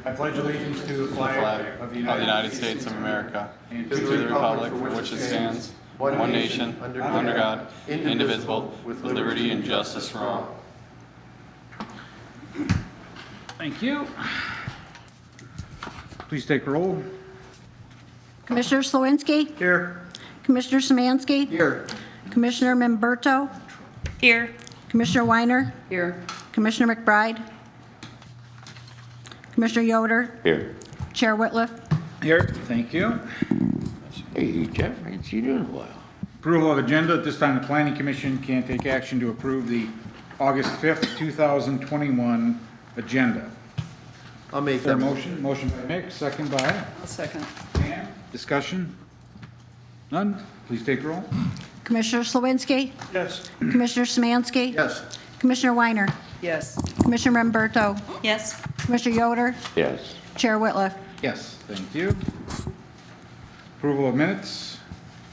I pledge allegiance to the flag of the United States of America, and to the republic for which it stands, one nation, under God, indivisible, with liberty and justice for all. Thank you. Please take roll. Commissioner Slawinski, Here. Commissioner Szymanski, Here. Commissioner Memberto, Here. Commissioner Weiner, Here. Commissioner McBride, Commissioner Yoder, Here. Chair Whitliff. Here. Thank you. Hey, Jeff, I ain't seen you in a while. Approval of agenda. At this time, the Planning Commission can take action to approve the August 5th, 2021 agenda. I'll make Is there a that motion? Motion by Mick, second by I'll second. Pam. Discussion? None? Please take roll. Commissioner Slawinski, Yes. Commissioner Szymanski, Yes. Commissioner Weiner, Yes. Commissioner Memberto, Yes. Commissioner Yoder, Yes. Chair Whitliff. Yes, thank you. Approval of minutes.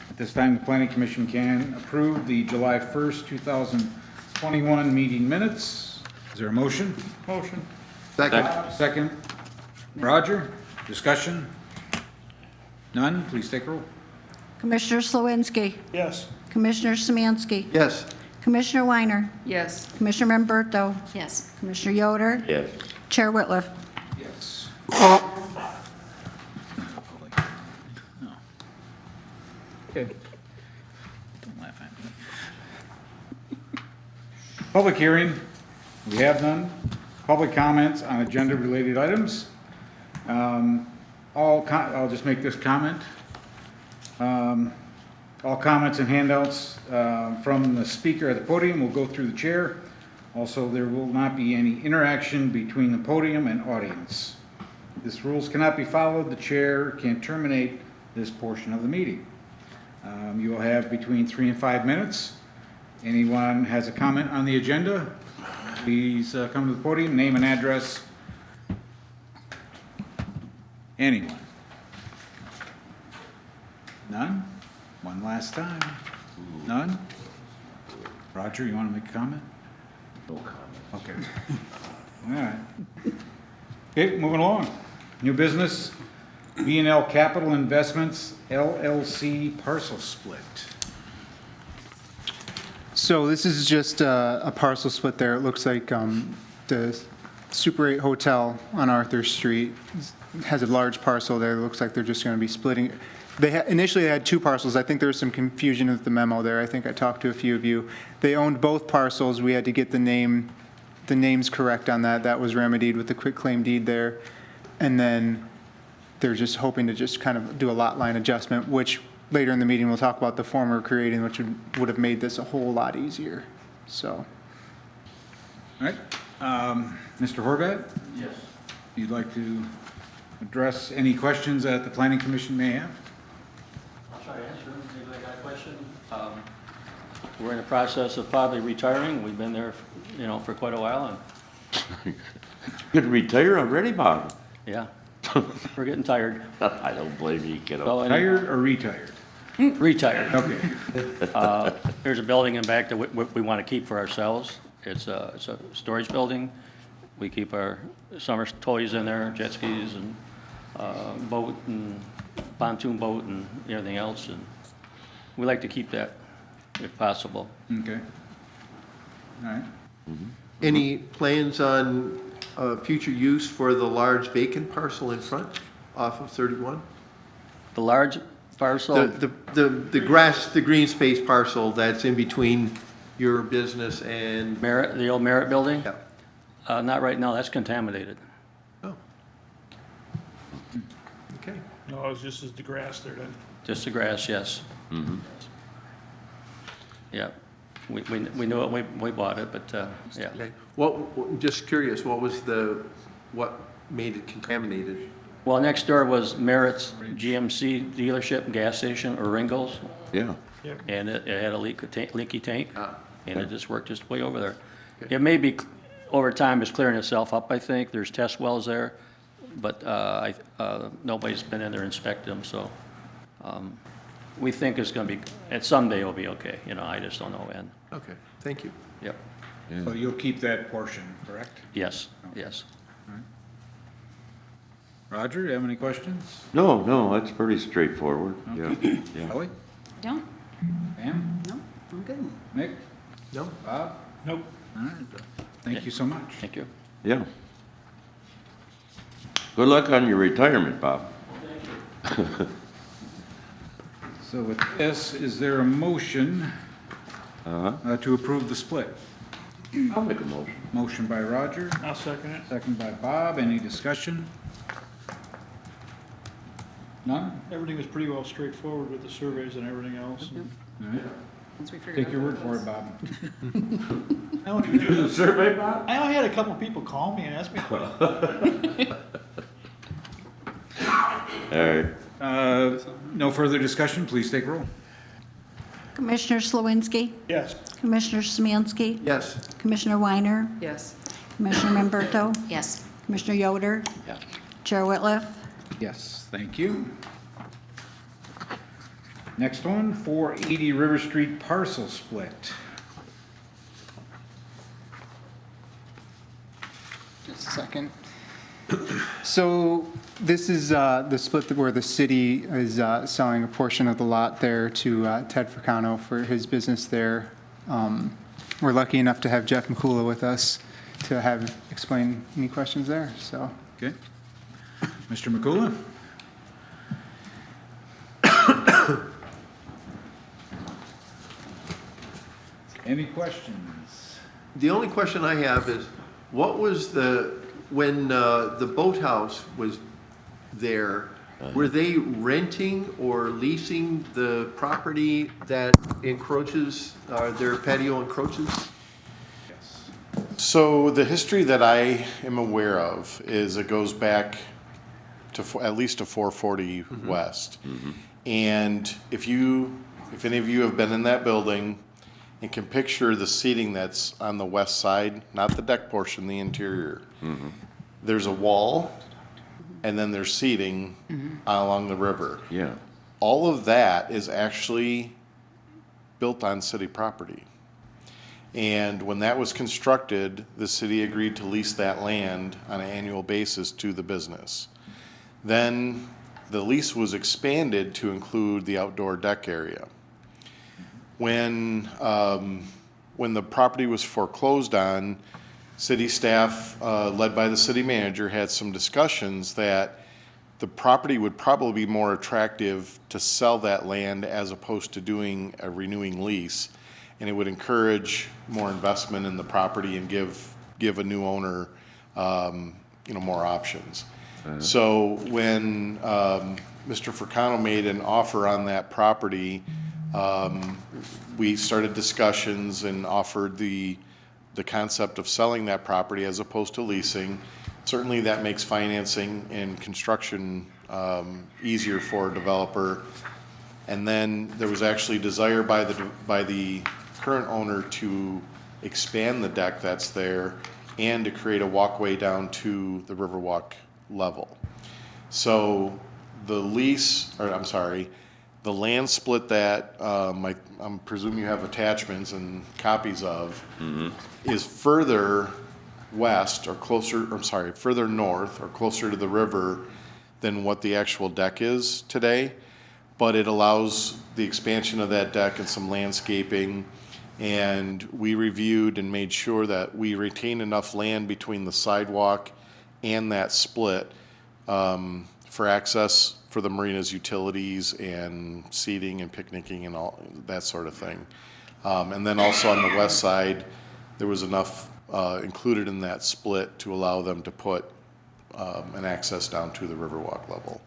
At this time, the Planning Commission can approve the July 1st, 2021 meeting minutes. Is there a motion? Motion. Second. Second. Roger, discussion? None? Please take roll. Commissioner Slawinski, Yes. Commissioner Szymanski, Yes. Commissioner Weiner, Yes. Commissioner Memberto, Yes. Commissioner Yoder, Yes. Chair Whitliff. Yes. Okay. Don't laugh at me. Public hearing, we have none. Public comments on agenda-related items. I'll just make this comment. All comments and handouts from the speaker at the podium will go through the chair. Also, there will not be any interaction between the podium and audience. This rules cannot be followed. The chair can terminate this portion of the meeting. You will have between 3 and 5 minutes. Anyone has a comment on the agenda, please come to the podium, name and address. Anyone? None? One last time. None? Roger, you want to make a comment? No comment. Okay. All right. Okay, moving along. New business, B&L Capital Investments LLC parcel split. So this is just a parcel split there. It looks like the Super 8 Hotel on Arthur Street has a large parcel there. It looks like they're just going to be splitting. Initially they had two parcels. I think there was some confusion with the memo there. I think I talked to a few of you. They owned both parcels. We had to get the names correct on that. That was remedied with the quitclaim deed there. And then they're just hoping to just kind of do a lot line adjustment, which later in the meeting we'll talk about the form we're creating, which would have made this a whole lot easier. So. All right. Mr. Horvath? Yes. You'd like to address any questions that the Planning Commission may have? I'll try to answer them. Anybody got a question? We're in the process of probably retiring. We've been there, for quite a while, and Good to retire already, Bob. yeah, we're getting tired. I don't blame you, kiddo. So, Tired or retired? Retired. Okay. There's a building in back that we want to keep for ourselves. It's a storage building. We keep our summer toys in there, jet skis and boat and pontoon boat and everything else. And we like to keep that if possible. Okay. All right. Any plans on future use for the large vacant parcel in front off of 31? The large parcel, The grass, the green space parcel that's in between your business and, Merit, the old Merit building? yeah. Not right now, that's contaminated. Oh. Okay. No, it was just as the grass there then. Just the grass, yes. Yeah, we knew it when we bought it, but, yeah. Okay. Just curious, what made it contaminated? Well, next door was Merit's GMC dealership and gas station, or Ringo's, Yeah. and it had a leaky tank, Ah. and it just worked its way over there. It may be, over time, it's clearing itself up, I think. There's test wells there, but nobody's been in there and inspected them, so we think it's going to be, and someday it'll be okay. I just don't know when. Okay, thank you. Yep. So you'll keep that portion, correct? Yes, yes. Roger, you have any questions? No, no, that's pretty straightforward. Yeah, yeah. Kelly? Don't? Pam? No, I'm good. Mick? No? Bob? Nope. All right, thank you so much. Thank you. Yeah. Good luck on your retirement, Bob. So with this, is there a motion to approve the split? I'll make a motion. Motion by Roger, I'll second it. second by Bob. Any discussion? None? Everything was pretty well straightforward with the surveys and everything else. All right. Once we figured Take out your what word it for was. it, Bob. I only Do the survey, Bob? I only had a couple people call me and ask me questions. All right. No further discussion, please take roll. Commissioner Slawinski, Yes. Commissioner Smansky, Yes. Commissioner Weiner, Yes. Commissioner Memberto, Yes. Commissioner Yoder, Yeah. Chair Whitliff. Yes, thank you. Next one, 480 River Street parcel split. Just a second. So this is the split where the city is selling a portion of the lot there to Ted Fricano for his business there. We're lucky enough to have Jeff McCullough with us to have explain any questions there, so. Okay. Mr. McCullough? Any questions? The only question I have is, what was when the boathouse was there, were they renting or leasing the property that encroaches, their patio encroaches? Yes. So the history that I am aware of is it goes back to at least to 440 West. And if any of you have been in that building and can picture the seating that's on the west side, not the deck portion, the interior, there's a wall and then there's seating along the river. Yeah. All of that is actually built on city property. And when that was constructed, the city agreed to lease that land on an annual basis to the business. Then the lease was expanded to include the outdoor deck area. When the property was foreclosed on, city staff, led by the city manager, had some discussions that the property would probably be more attractive to sell that land as opposed to doing a renewing lease. And it would encourage more investment in the property and give a new owner, more options. So when Mr. Fricano made an offer on that property, we started discussions and offered the concept of selling that property as opposed to leasing. Certainly that makes financing and construction easier for a developer. And then there was actually desire by the current owner to expand the deck that's there and to create a walkway down to the Riverwalk level. So the land split that I'm presuming you have attachments and copies of, is further west or further north or closer to the river than what the actual deck is today. But it allows the expansion of that deck and some landscaping. And we reviewed and made sure that we retain enough land between the sidewalk and that split for access for the marina's utilities and seating and picnicking and all that sort of thing. And then also on the west side, there was enough included in that split to allow them to put an access down to the Riverwalk level.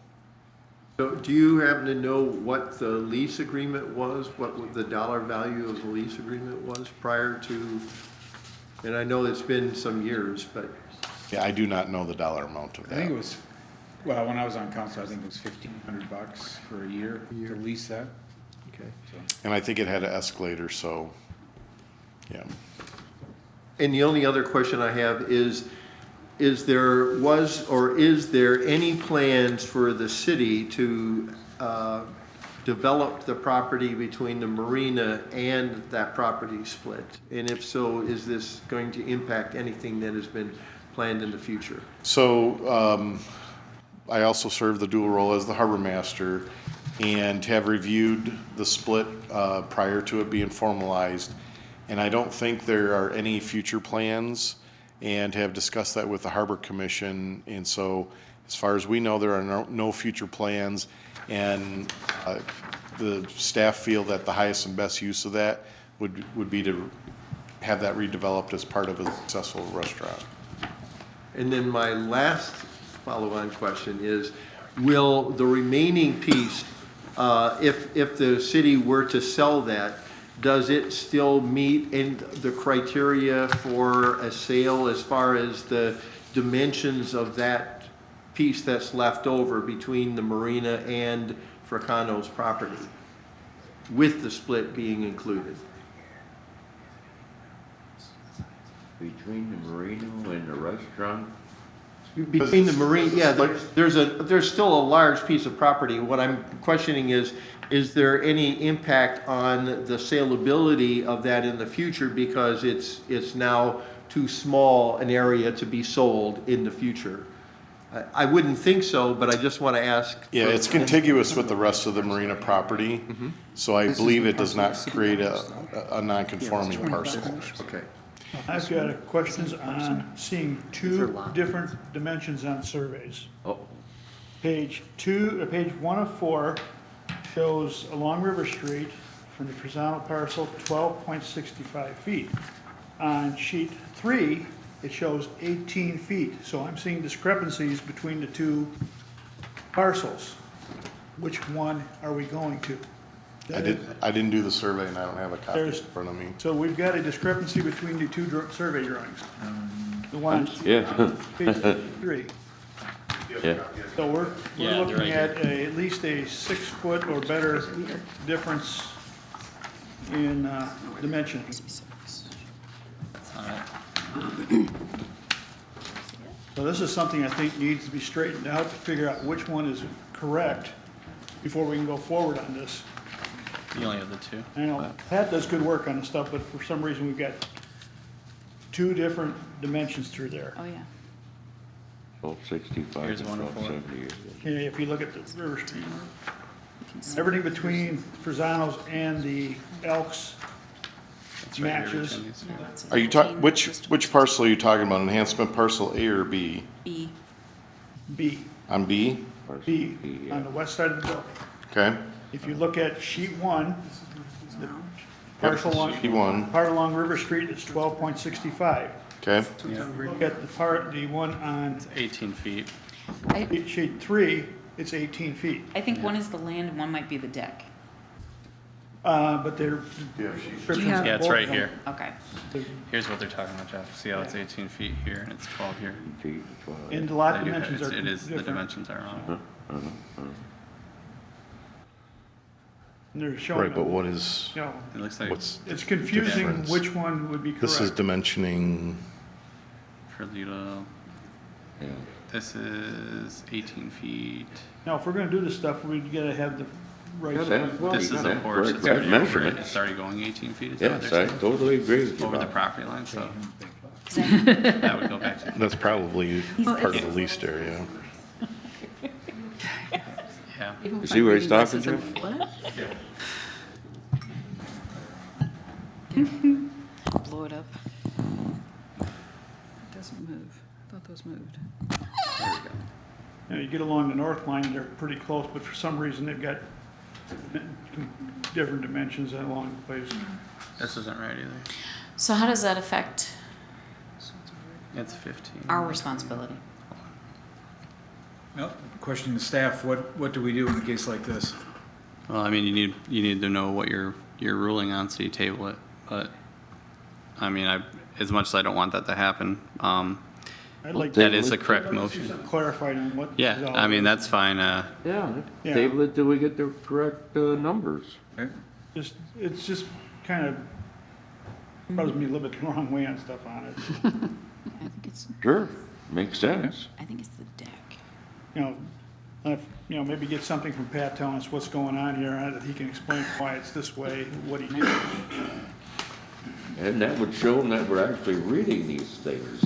So do you happen to know what the lease agreement was, what the dollar value of the lease agreement was prior to, and I know it's been some years, but. Yeah, I do not know the dollar amount of I that. think it was, well, when I was on council, I think it was $1,500 for a year to lease that. Okay. And I think it had an escalator, so, yeah. And the only other question I have is there any plans for the city to develop the property between the marina and that property split? And if so, is this going to impact anything that has been planned in the future? So I also serve the dual role as the harbor master and have reviewed the split prior to it being formalized. And I don't think there are any future plans and have discussed that with the Harbor Commission. And so as far as we know, there are no future plans. And the staff feel that the highest and best use of that would be to have that redeveloped as part of a successful restaurant. And then my last follow-on question is, will the remaining piece, if the city were to sell that, does it still meet in the criteria for a sale as far as the dimensions of that piece that's left over between the marina and Fracano's property, with the split being included? Between the marina and the restaurant? Between the marine, yeah, there's still a large piece of property. What I'm questioning is there any impact on the saleability of that in the future because it's now too small an area to be sold in the future? I wouldn't think so, but I just want to ask. Yeah, it's contiguous with the rest of the marina property, so I believe it does not create a non-conforming parcel. Okay. I've got questions on seeing two different dimensions on surveys. Oh, Page 1 of 4 shows along River Street from the Fresano parcel 12.65 feet. On sheet 3, it shows 18 feet. So I'm seeing discrepancies between the two parcels. Which one are we going to? I didn't do the survey and I don't have a copy in front of me. So we've got a discrepancy between the two survey drawings. The one, yeah. page 3. Yeah. So we're Yeah, they're looking right at at least a 6-foot or better difference in dimensions. So this is something I think needs to be straightened out to figure out which one is correct before we can go forward on this. You only have the two. I know Pat does good work on this stuff, but for some reason we've got two different dimensions through there. Oh, yeah. 1265 Here's and 104. 1278. Yeah, if you look at the River Street, everything between Fresano's and the Elks It's right here, matches. Virginia, so- No, it's Are you which parcel are you talking about? Enhancement parcel A or B? B. B, On B? B, yeah. on the west side of the building. Okay. If you look at sheet 1, the parcel along, Sheet 1. part along River Street is 12.65. Okay. Look at the one on 18 feet. sheet 3, it's 18 feet. I think one is the land and one might be the deck. But they're. descriptions Yeah. of Yeah, it's both right of them. here. Okay. Here's what they're talking about, Jeff. See how it's 18 feet here and it's 12 here? Feet, 12. And the lot They do have- dimensions are It is, the different. dimensions are wrong. And they're showing, Right, but what is, you know, It looks like it's confusing difference? which one would be correct. this is dimensioning, for Lido, Yeah. this is 18 feet. Now, if we're gonna do this stuff, we gotta have the right. That's well, This you is got a that porch, correct. it's That already over it. measurement. It's already going 18 feet. Is that what Yes, they're I saying? totally agree with you, Over the Bob. property line, so 'Cause I- that would go back to, that's probably part of the leased area. yeah. You see where he's talking, Jeff? What? Blow it up. It doesn't move. I thought those moved. You know, you get along the north line, they're pretty close, but for some reason, they've got different dimensions along the place. This isn't right either. So how does that affect It's 15. our responsibility? Well, question to staff, what do we do in a case like this? Well, I mean, you need to know what you're ruling on, so you table it. But I mean, as much as I don't want that to happen, I'd like that to is the correct see motion. something clarified on what. Yeah, is all I mean this. that's fine. Yeah, Yeah. table it till we get the correct numbers. It's just kind of rubs me a little bit the wrong way on stuff on it. I think it's, Sure, makes sense. I think it's the deck. Maybe get something from Pat telling us what's going on here, that he can explain why it's this way, what he did. And that would show them that we're actually reading these things.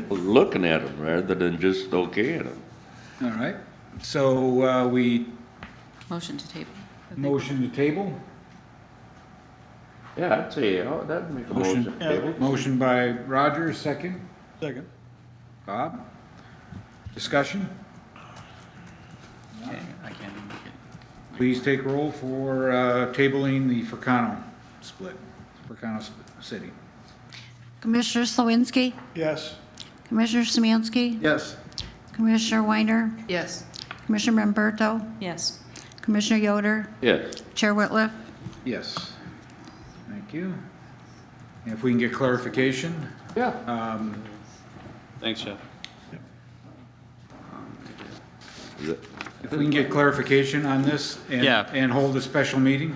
Looking at them rather than just okaying them. All right, so we Motion to table. motion to table. Yeah, I'd say, that'd make a motion. Motion by Roger, second. Second. Bob? Discussion? I can't even make it. Please take roll for tabling the Fracano split, City. Commissioner Slawinski, Yes. Commissioner Smansky, Yes. Commissioner Weiner, Yes. Commissioner Memberto, Yes. Commissioner Yoder, Yes. Chair Whitliff. Yes. Thank you. If we can get clarification, Yeah. Thanks, Jeff. if we can get clarification on this Yeah. and hold a special meeting?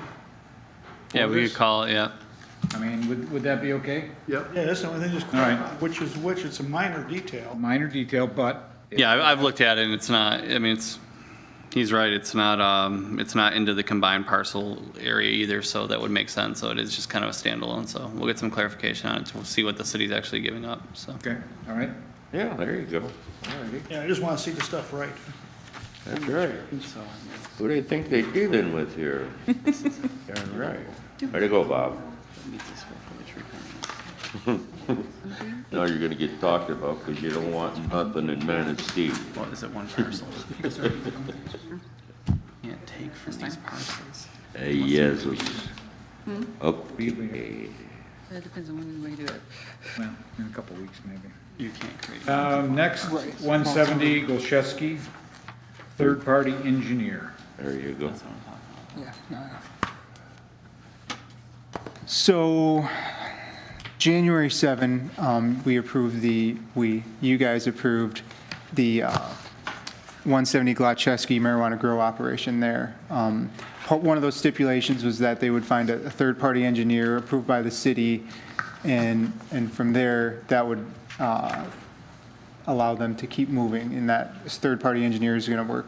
Yeah, for we this? could call it, yeah. I mean, would that be okay? Yep. Yeah, that's the only thing, just All right. which is which, it's a minor detail. Minor detail, but. Yeah, I've looked at it and it's not, I mean, he's right, it's not into the combined parcel area either, so that would make sense. So it is just kind of a standalone, so we'll get some clarification on it. We'll see what the city's actually giving up, so. Okay, all right. Yeah, there you go. Alrighty. Yeah, I just want to see the stuff right. That's right. Who do you think they're dealing with here? Darn right. Way to go, Bob. Now you're gonna get talked about because you don't want nothing in Manistee. What is it, one parcel? Can't take from these parcels. Yes. Okay. It depends on when we do it. Well, in a couple weeks, maybe. You can't create. Next, 170 Golszewski, third-party engineer. There you go. That's what I'm talking about. Yeah. So, January 7, you guys approved the 170 Golszewski marijuana grow operation there. One of those stipulations was that they would find a third-party engineer approved by the city, and from there, that would allow them to keep moving, and that this third-party engineer is going to work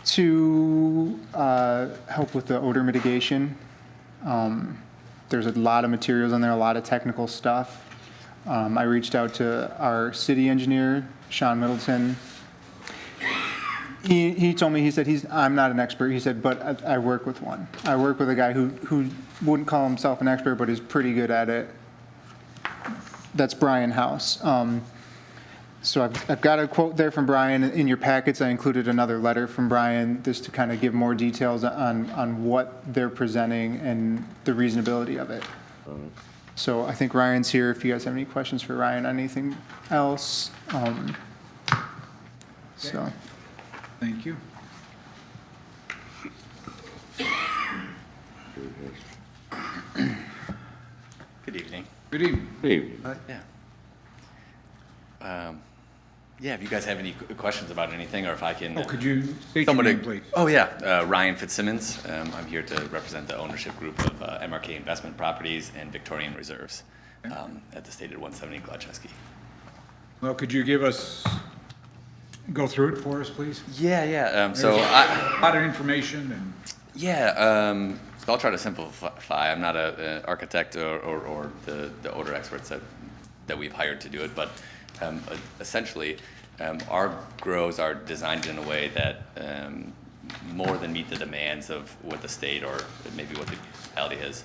to help with the odor mitigation. There's a lot of materials on there, a lot of technical stuff. I reached out to our city engineer, Sean Middleton. He told me, he said, I'm not an expert, he said, but I work with one. I work with a guy who wouldn't call himself an expert, but is pretty good at it. That's Brian House. So I've got a quote there from Brian. In your packets, I included another letter from Brian just to kind of give more details on what they're presenting and the reasonability of it. So I think Ryan's here if you guys have any questions for Ryan, anything else. So. Thank you. Good evening. Good evening. Hey, Yeah, if you guys have any questions about anything, or if I can. Could you state your name, please? Oh, yeah, Ryan Fitzsimmons. I'm here to represent the ownership group of MRK Investment Properties and Victorian Reserves at the stated 170 Golszewski. Well, could you go through it for us, please? Yeah. There's a lot of information and. Yeah, so I'll try to simplify. I'm not an architect or the odor experts that we've hired to do it, but essentially, our grows are designed in a way that more than meet the demands of what the state or maybe what the municipality has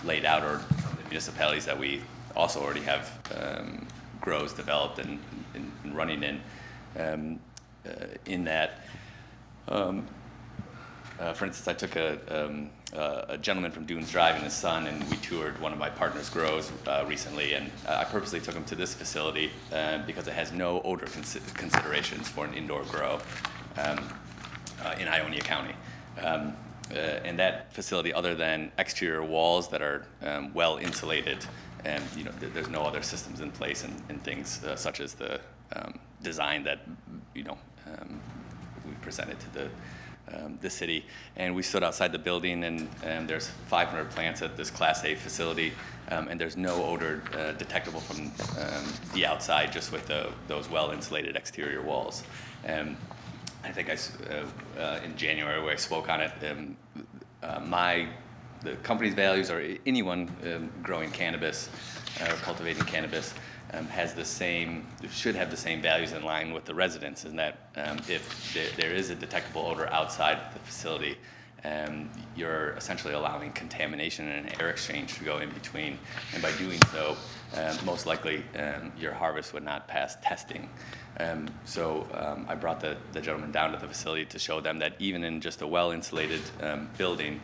laid out, or the municipalities that we also already have grows developed and running in that. For instance, I took a gentleman from Dunes Drive and his son, and we toured one of my partner's grows recently, and I purposely took him to this facility because it has no odor considerations for an indoor grow in Ionia County. And that facility, other than exterior walls that are well insulated, and there's no other systems in place and things such as the design that we presented to the city. And we stood outside the building, and there's 500 plants at this Class A facility, and there's no odor detectable from the outside, just with those well-insulated exterior walls. I think in January where I spoke on it, the company's values, or anyone growing cannabis or cultivating cannabis, should have the same values in line with the residents, and that if there is a detectable odor outside the facility, you're essentially allowing contamination and an air exchange to go in between, and by doing so, most likely your harvest would not pass testing. So I brought the gentleman down to the facility to show them that even in just a well-insulated building,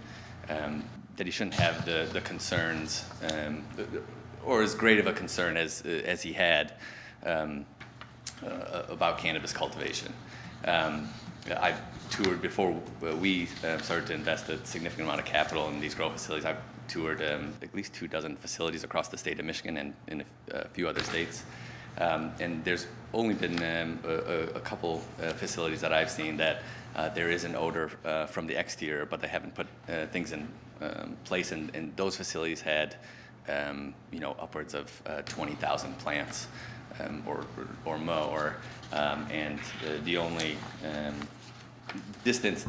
that he shouldn't have the concerns, or as great of a concern as he had about cannabis cultivation. I've toured before we started to invest a significant amount of capital in these grow facilities. I've toured at least 24 facilities across the state of Michigan and in a few other states. And there's only been a couple facilities that I've seen that there is an odor from the exterior, but they haven't put things in place. And those facilities had, upwards of 20,000 plants or more. And the only distance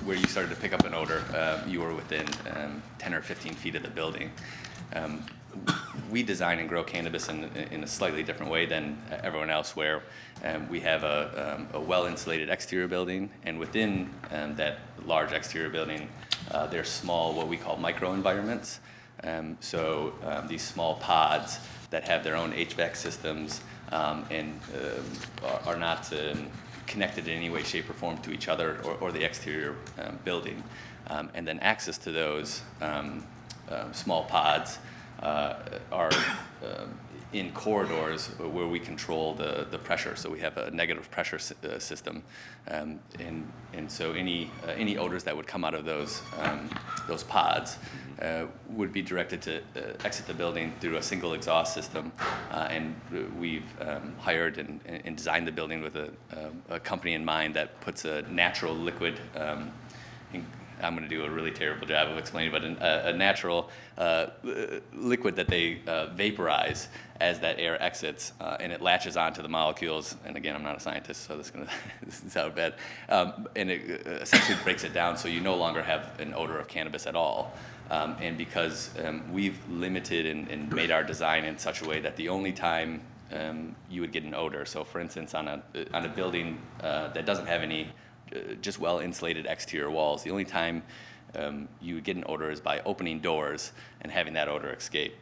where you started to pick up an odor, you were within 10 or 15 feet of the building. We design and grow cannabis in a slightly different way than everyone else, where we have a well-insulated exterior building, and within that large exterior building, there's small, what we call microenvironments. So these small pods that have their own HVAC systems and are not connected in any way, shape, or form to each other or the exterior building. And then access to those small pods are in corridors where we control the pressure. So we have a negative pressure system, and so any odors that would come out of those pods would be directed to exit the building through a single exhaust system. And we've hired and designed the building with a company in mind that puts a natural liquid. I'm going to do a really terrible job of explaining, but a natural liquid that they vaporize as that air exits, and it latches onto the molecules. And again, I'm not a scientist, so this is sound bad. And it essentially breaks it down, so you no longer have an odor of cannabis at all. And because we've limited and made our design in such a way that the only time you would get an odor, so for instance, on a building that doesn't have any just well-insulated exterior walls, the only time you would get an odor is by opening doors and having that odor escape.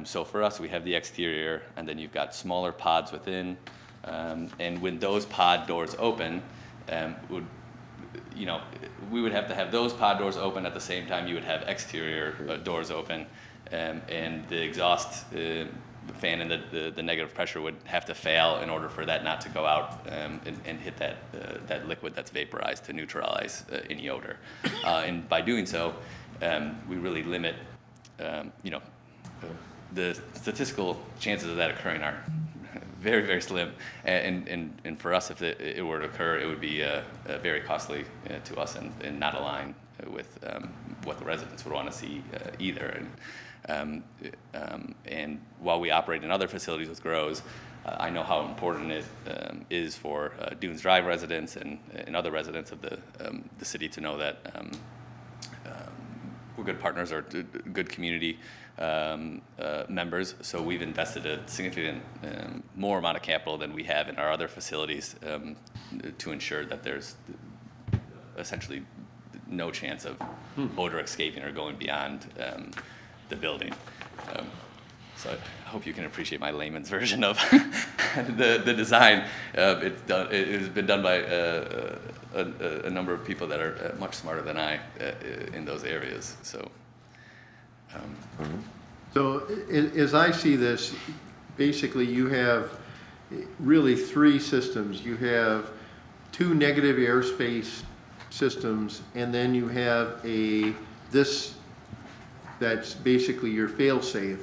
So for us, we have the exterior, and then you've got smaller pods within, and when those pod doors open, we would have to have those pod doors open at the same time you would have exterior doors open, and the exhaust fan and the negative pressure would have to fail in order for that not to go out and hit that liquid that's vaporized to neutralize any odor. And by doing so, we really limit, the statistical chances of that occurring are very, very slim. And for us, if it were to occur, it would be very costly to us and not align with what the residents would want to see either. And while we operate in other facilities with grows, I know how important it is for Dunes Drive residents and other residents of the city to know that we're good partners or good community members. So we've invested a significant more amount of capital than we have in our other facilities to ensure that there's essentially no chance of odor escaping or going beyond the building. So I hope you can appreciate my layman's version of the design. It has been done by a number of people that are much smarter than I in those areas. So, So as I see this, basically you have really three systems. You have two negative airspace systems, and then you have this that's basically your fail-safe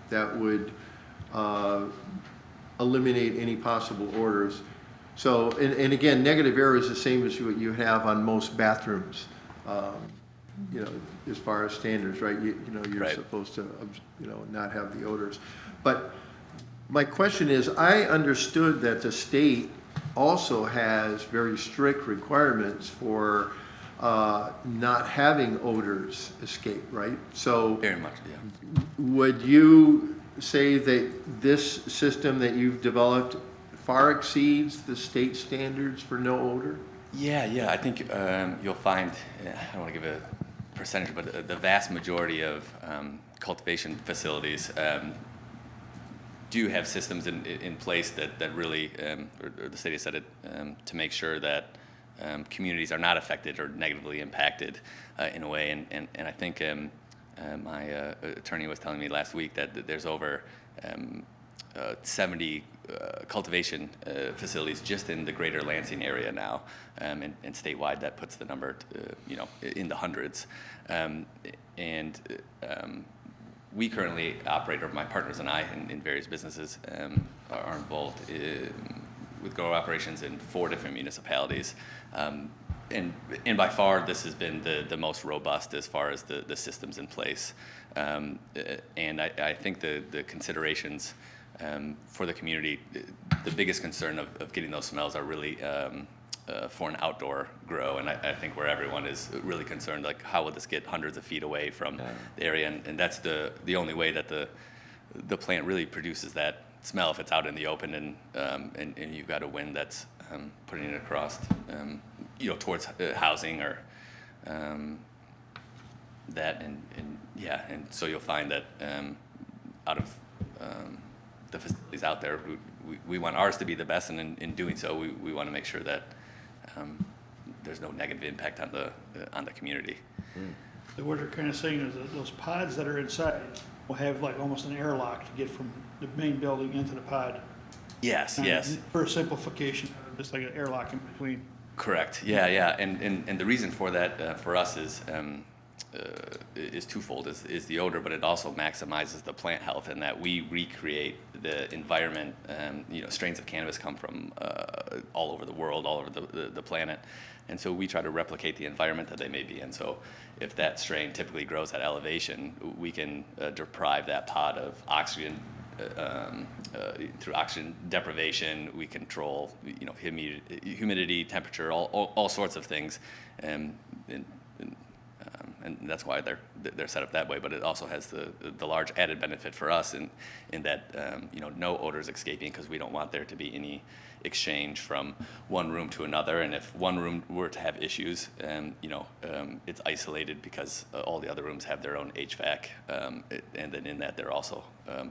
that would eliminate any possible odors. So, and again, negative air is the same as what you have on most bathrooms, as far as standards, right? You're right. supposed to, not have the odors. But my question is, I understood that the state also has very strict requirements for not having odors escape, right? So very much, yeah. would you say that this system that you've developed far exceeds the state standards for no odor? Yeah, I think you'll find, I don't want to give a percentage, but the vast majority of cultivation facilities do have systems in place that really, or the city said it, to make sure that communities are not affected or negatively impacted in a way. And I think my attorney was telling me last week that there's over 70 cultivation facilities just in the greater Lansing area now, and statewide that puts the number, in the hundreds. We currently operate, or my partners and I, in various businesses, are involved with grow operations in 4 different municipalities. And by far, this has been the most robust as far as the systems in place. And I think the considerations for the community, the biggest concern of getting those smells are really for an outdoor grow. And I think where everyone is really concerned, like, how will this get hundreds of feet away from the area? And that's the only way that the plant really produces that smell, if it's out in the open and you've got a wind that's putting it across, towards housing or that. And so you'll find that out of the facilities out there, we want ours to be the best, and in doing so, we want to make sure that there's no negative impact on the community. So what you're kind of saying is that those pods that are inside will have like almost an airlock to get from the main building into the pod. Yes. For simplification, just like an airlock in between. Correct. Yeah. And the reason for that for us is twofold: is the odor, but it also maximizes the plant health, in that we recreate the environment. Strains of cannabis come from all over the world, all over the planet, and so we try to replicate the environment that they may be in. So if that strain typically grows at elevation, we can deprive that pod of oxygen. Through oxygen deprivation, we control, humidity, temperature, all sorts of things, and that's why they're set up that way. But it also has the large added benefit for us in that no odors escaping, because we don't want there to be any exchange from one room to another. And if one room were to have issues, it's isolated because all the other rooms have their own HVAC, and then in that they're also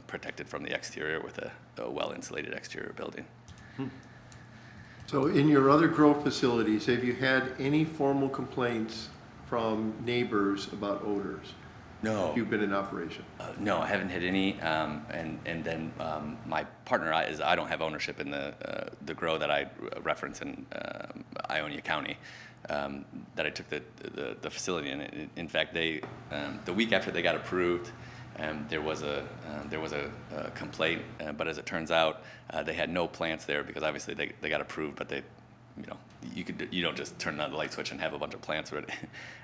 protected from the exterior with a well-insulated exterior building. So in your other grow facilities, have you had any formal complaints from neighbors about odors? No. You've been in operation? No, I haven't had any. And then my partner, I don't have ownership in the grow that I reference in Ionia County, that I took the facility in. In fact, they the week after they got approved, there was a complaint, but as it turns out, they had no plants there, because obviously they got approved, but they, you don't just turn on the light switch and have a bunch of plants.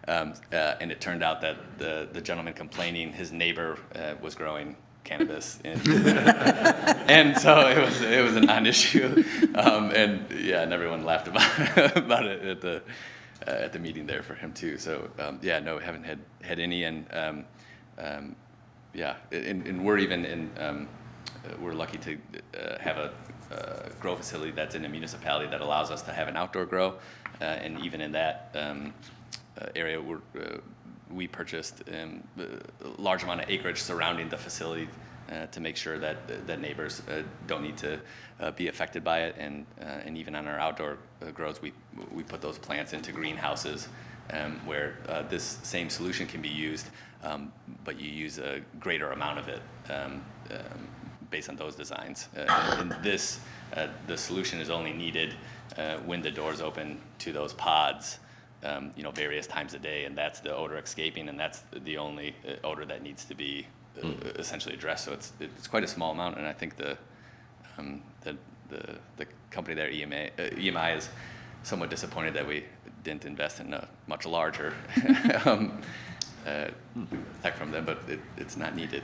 And it turned out that the gentleman complaining, his neighbor was growing cannabis, and so it was a non-issue. And everyone laughed about it at the meeting there for him too. So no, haven't had any. And we're even in. We're lucky to have a grow facility that's in a municipality that allows us to have an outdoor grow, and even in that area, we purchased a large amount of acreage surrounding the facility to make sure that neighbors don't need to be affected by it. And even on our outdoor grows, we put those plants into greenhouses where this same solution can be used, but you use a greater amount of it based on those designs. And this, the solution is only needed when the doors open to those pods, various times a day, and that's the odor escaping, and that's the only odor that needs to be essentially addressed. So it's quite a small amount, and I think the company there, EMI, is somewhat disappointed that we didn't invest in a much larger tech from them, but it's not needed.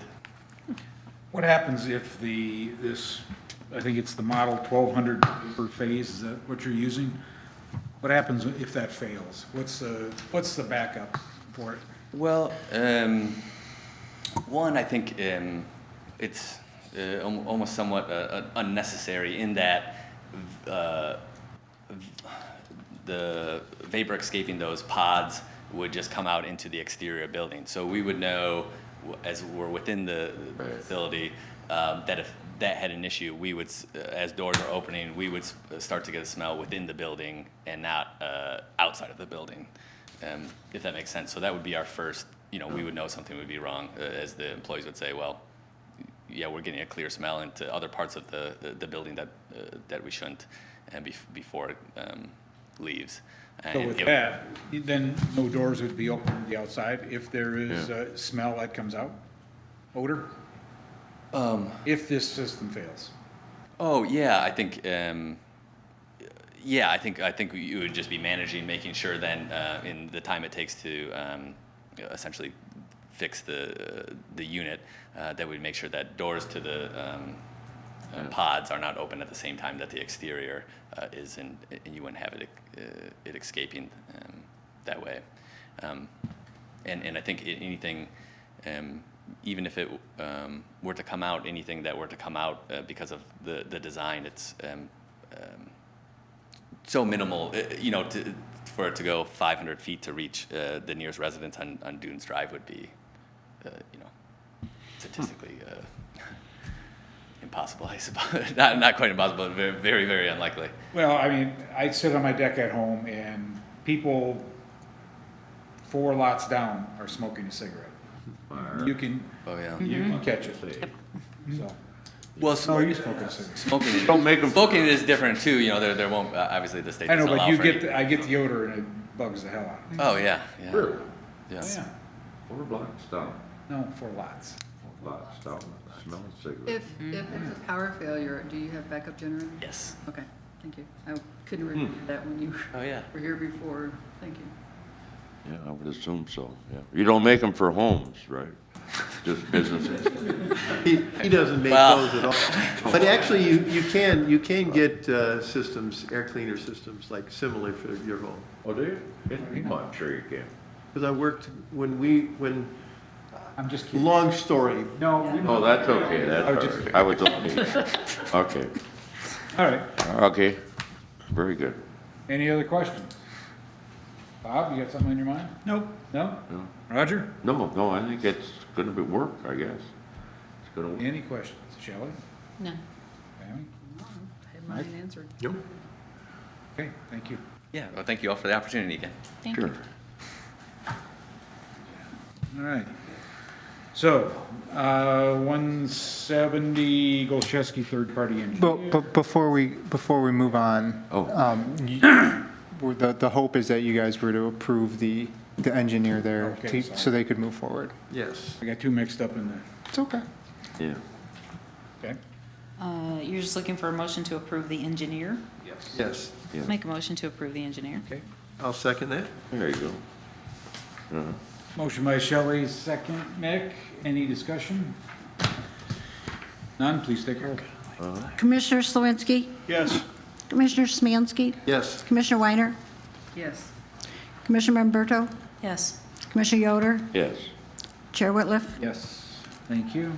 What happens if I think it's the model 1200 per phase, is that what you're using? What happens if that fails? What's the backup for it? Well, one, I think it's almost somewhat unnecessary in that the vapor escaping those pods would just come out into the exterior building. So we would know, as we're within the facility, that if that had an issue, we would, as doors are opening, we would start to get a smell within the building and not outside of the building, if that makes sense. So that would be our first, we would know something would be wrong, as the employees would say, well, yeah, we're getting a clear smell into other parts of the building that we shouldn't, and before it leaves. So And with it- that, then no doors would be open to the outside if there is a smell that comes out? Odor? If this system fails? Oh yeah, I think I think you would just be managing, making sure then in the time it takes to essentially fix the unit, that we'd make sure that doors to the pods are not open at the same time that the exterior is, and you wouldn't have it escaping that way. And I think anything, even if it were to come out, anything that were to come out because of the design, it's so minimal, for it to go 500 feet to reach the nearest residence on Dunes Drive would be, statistically impossible, I suppose. not quite impossible, but very, very, very unlikely. Well, I mean, I sit on my deck at home and people 4 lots down are smoking a cigarette. You can, Oh yeah. you can catch it. So, Well, no, you smoking a cigarette. smoking. Don't make 'em- Smoking is different too. There won't obviously the state I know, doesn't but allow you for get, any- I get the odor and it bugs the hell out of me. Oh yeah. Yeah. Really? Yeah. Oh, yeah. 4 blocks down, No, 4 lots. 4 blocks down, smelling cigarette. If there's a power failure, do you have backup generator? Yes. Okay, thank you. I couldn't remember that when you Oh yeah. were here before. Thank you. Yeah, I would assume so, yeah. You don't make them for homes, right? Just businesses. He doesn't make Well- those at all. But actually, you can get systems, air cleaner systems, like similar for your home. Oh, do you? I'm sure you can. Because I worked, I'm just kidding. long story. No, we Oh, that's okay, that's I all was just- right. I was only, okay, all right. okay, very good. Any other questions? Bob, you got something on your mind? Nope. No? No. Roger? No, I think it's gonna be work, I guess. It's gonna, Any questions? Shelley? None. Tammy? I had mine answered. Okay, thank you. Yeah. Well, thank you all for the opportunity again. Thank sure. you. All right. So, 170 Golczewski, third-party engineer. But before we move on, Oh. the hope is that you guys were to approve the engineer there, Okay, so they could move forward. Yes. I got 2 mixed up in there. It's okay. Yeah. Okay? You're just looking for a motion to approve the engineer? Yes. Yeah. Make a motion to approve the engineer. Okay. I'll second that. There you go. Motion by Shelley, second Nick. Any discussion? None, please take roll. Commissioner Slawinski, Yes. Commissioner Smansky, Yes. Commissioner Weiner, Yes. Commissioner Memberto, Yes. Commissioner Yoder, Yes. Chair Whitliff. Yes, thank you.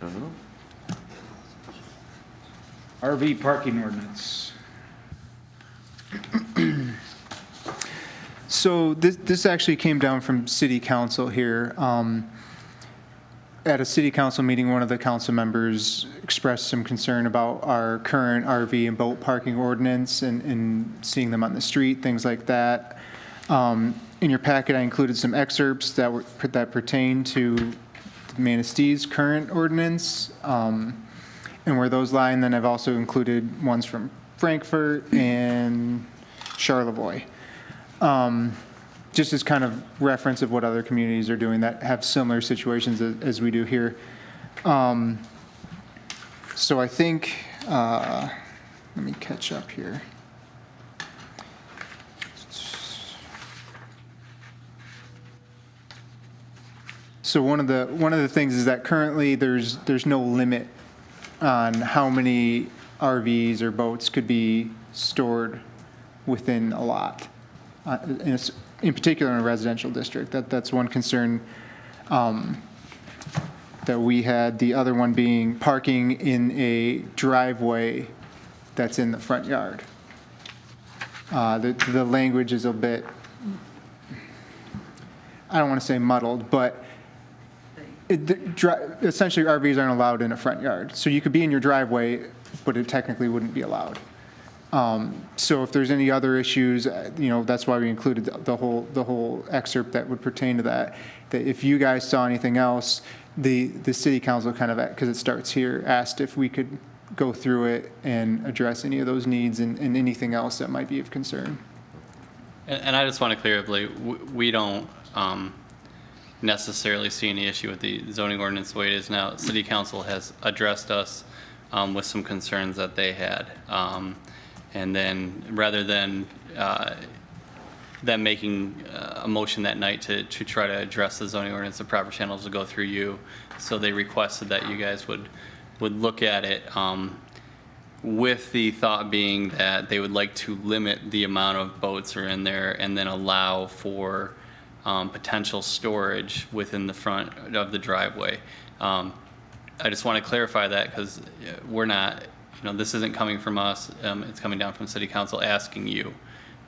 Uh-huh. RV parking ordinance. So this actually came down from city council here. At a city council meeting, one of the council members expressed some concern about our current RV and boat parking ordinance and seeing them on the street, things like that. In your packet, I included some excerpts that pertain to Manistee's current ordinance, and where those lie. And then I've also included ones from Frankfurt and Charlevoix. Just as kind of reference of what other communities are doing that have similar situations as we do here. So I think, let me catch up here. So one of the things is that currently there's no limit on how many RVs or boats could be stored within a lot. In particular in a residential district. That's one concern that we had. The other one being parking in a driveway that's in the front yard. The language is a bit, I don't want to say muddled, but essentially RVs aren't allowed in a front yard. So you could be in your driveway, but it technically wouldn't be allowed. So if there's any other issues, that's why we included the whole excerpt that would pertain to that. That if you guys saw anything else, the city council kind of, because it starts here, asked if we could go through it and address any of those needs and anything else that might be of concern. And I just want to clear up, like, we don't necessarily see any issue with the zoning ordinance the way it is now. City council has addressed us with some concerns that they had. And then rather than them making a motion that night to try to address the zoning ordinance, the proper channels will go through you. So they requested that you guys would look at it with the thought being that they would like to limit the amount of boats are in there and then allow for potential storage within the front of the driveway. I just want to clarify that because we're not, this isn't coming from us. It's coming down from City Council asking you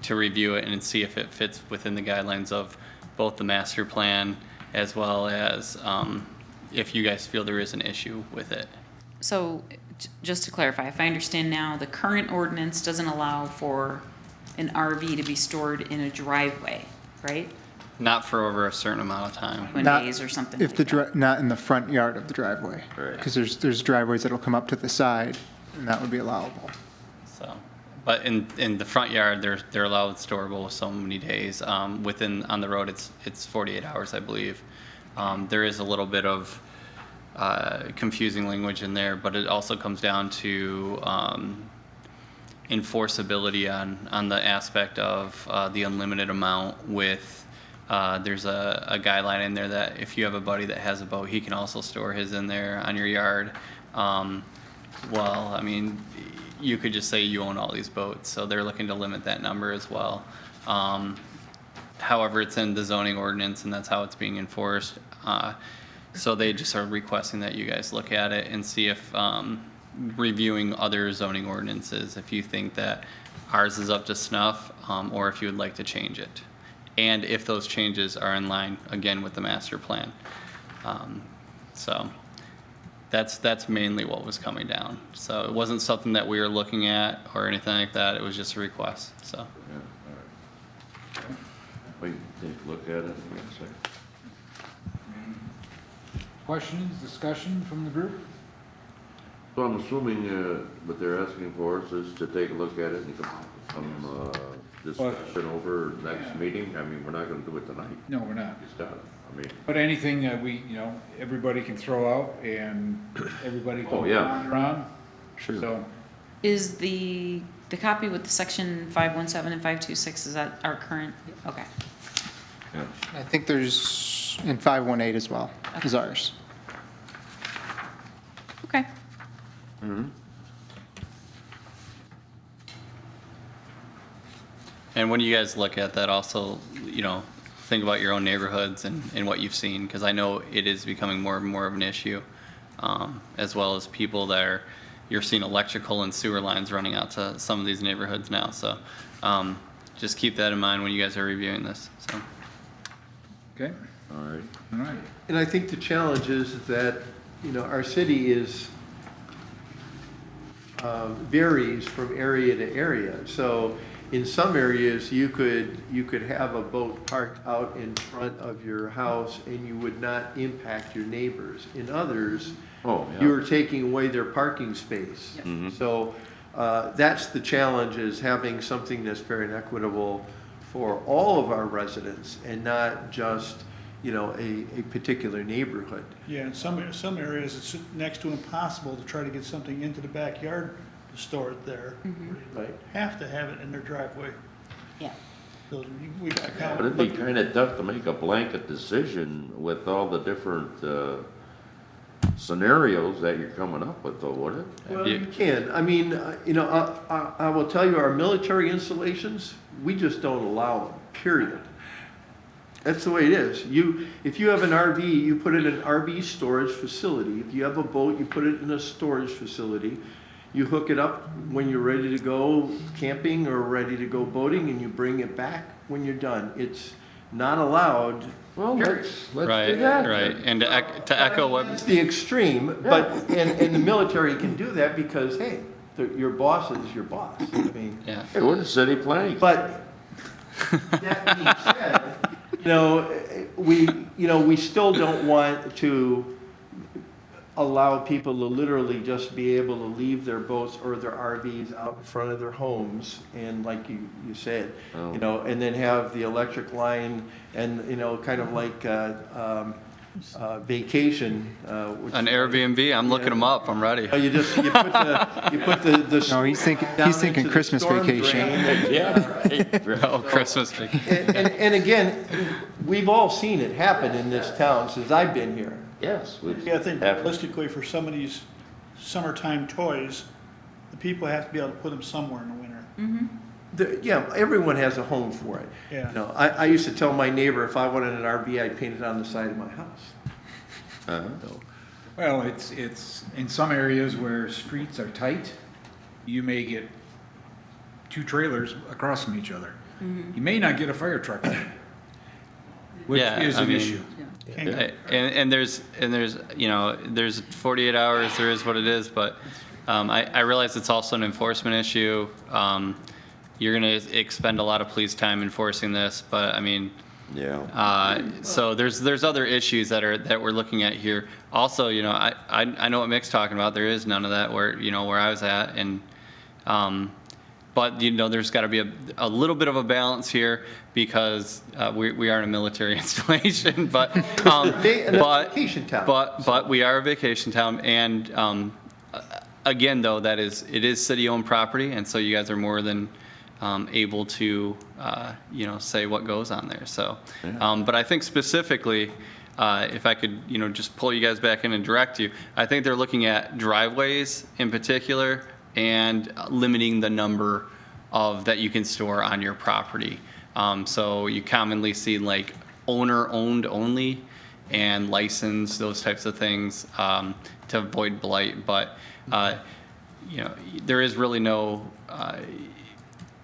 to review it and see if it fits within the guidelines of both the master plan as well as if you guys feel there is an issue with it. So just to clarify, if I understand now, the current ordinance doesn't allow for an RV to be stored in a driveway, right? Not for over a certain amount of time. 20 days or something If like that. not in the front yard of the driveway. Because there's driveways that'll come up to the side, and that would be allowable. So, but in the front yard, they're allowed storable so many days. On the road, it's 48 hours, I believe. There is a little bit of confusing language in there, but it also comes down to enforceability on the aspect of the unlimited amount with there's a guideline in there that if you have a buddy that has a boat, he can also store his in there on your yard. Well, I mean, you could just say you own all these boats, so they're looking to limit that number as well. However, it's in the zoning ordinance, and that's how it's being enforced. So they just are requesting that you guys look at it and see if reviewing other zoning ordinances, if you think that ours is up to snuff, or if you would like to change it. And if those changes are in line, again, with the master plan. So that's mainly what was coming down. So it wasn't something that we were looking at or anything like that. It was just a request, so. Yeah, all right. We can take a look at it. Questions, discussion from the group? So I'm assuming what they're asking for us is to take a look at it and come discussion over next meeting. I mean, we're not going to do it tonight. No, we're not. It's done. I mean, But anything that everybody can throw out and everybody can wander around. Sure. So, Is the copy with the section 517 and 526, is that our current? Okay. yeah. I think there's in 518 as well, is ours. Okay. And when you guys look at that, also, think about your own neighborhoods and what you've seen, because I know it is becoming more and more of an issue, as well as people that you're seeing electrical and sewer lines running out to some of these neighborhoods now. So just keep that in mind when you guys are reviewing this. So. okay, All right. all right. And I think the challenge is that, our city varies from area to area. So in some areas, you could have a boat parked out in front of your house and you would not impact your neighbors. In others, you're taking away their parking space. So that's the challenge, is having something that's fair and equitable for all of our residents and not just, a particular neighborhood. Yeah, in some areas, it's next to impossible to try to get something into the backyard to store it there. Right. Have to have it in their driveway. Yeah. So we got to count. But it'd be kind of tough to make a blanket decision with all the different scenarios that you're coming up with, though, would it? Well, you can. I mean, I will tell you, our military installations, we just don't allow them, period. That's the way it is. If you have an RV, you put it in an RV storage facility. If you have a boat, you put it in a storage facility. You hook it up when you're ready to go camping or ready to go boating, and you bring it back when you're done. It's not allowed. Well, let's Right, do that. right. And to echo what, It's the extreme, but, and the military can do that because, hey, your boss is your boss. I mean, yeah. Hey, we're the city planning. but that being said, we still don't want to allow people to literally just be able to leave their boats or their RVs out in front of their homes, and like you said, and then have the electric line and, kind of like vacation. Which An Airbnb, I'm looking them up, I'm ready. you put the. No, he's down thinking into the Christmas storm vacation. drain. Yeah. Oh, Christmas vacation. And again, we've all seen it happen in this town since I've been here. Yes. Yeah, I think realistically, for some of these summertime toys, the people have to be able to put them somewhere in the winter. Yeah, everyone has a home for it. Yeah. I used to tell my neighbor if I wanted an RV, I'd paint it on the side of my house. Well, it's in some areas where streets are tight, you may get 2 trailers across from each other. You may not get a fire truck, which Yeah, is I an mean, issue. And there's, there's 48 hours, there is what it is, but I realize it's also an enforcement issue. You're gonna expend a lot of police time enforcing this, but I mean, so there's other issues that we're looking at here. Also, I know what Mick's talking about. There is none of that where I was at, and but there's got to be a little bit of a balance here because we are in a military installation, but vacation town. but we are a vacation town, and again though it is city-owned property, and so you guys are more than able to say what goes on there. So, but I think specifically, if I could just pull you guys back in and direct you, I think they're looking at driveways in particular and limiting the number of that you can store on your property. So you commonly see like owner-owned only and licensed, those types of things to avoid blight. But there is really no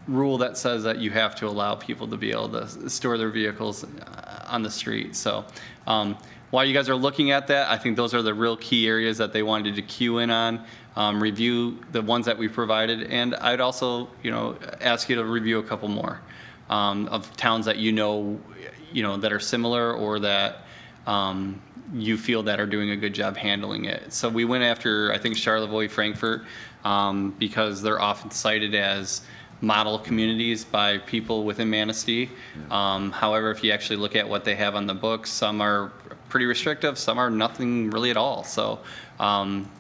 rule that says that you have to allow people to be able to store their vehicles on the street. So while you guys are looking at that, I think those are the real key areas that they wanted to cue in on. Review the ones that we provided, and I'd also, ask you to review a couple more of towns that that are similar or that you feel that are doing a good job handling it. So we went after, I think, Charlevoix, Frankfurt, because they're often cited as model communities by people within Manistee. However, if you actually look at what they have on the books, some are pretty restrictive, some are nothing really at all. So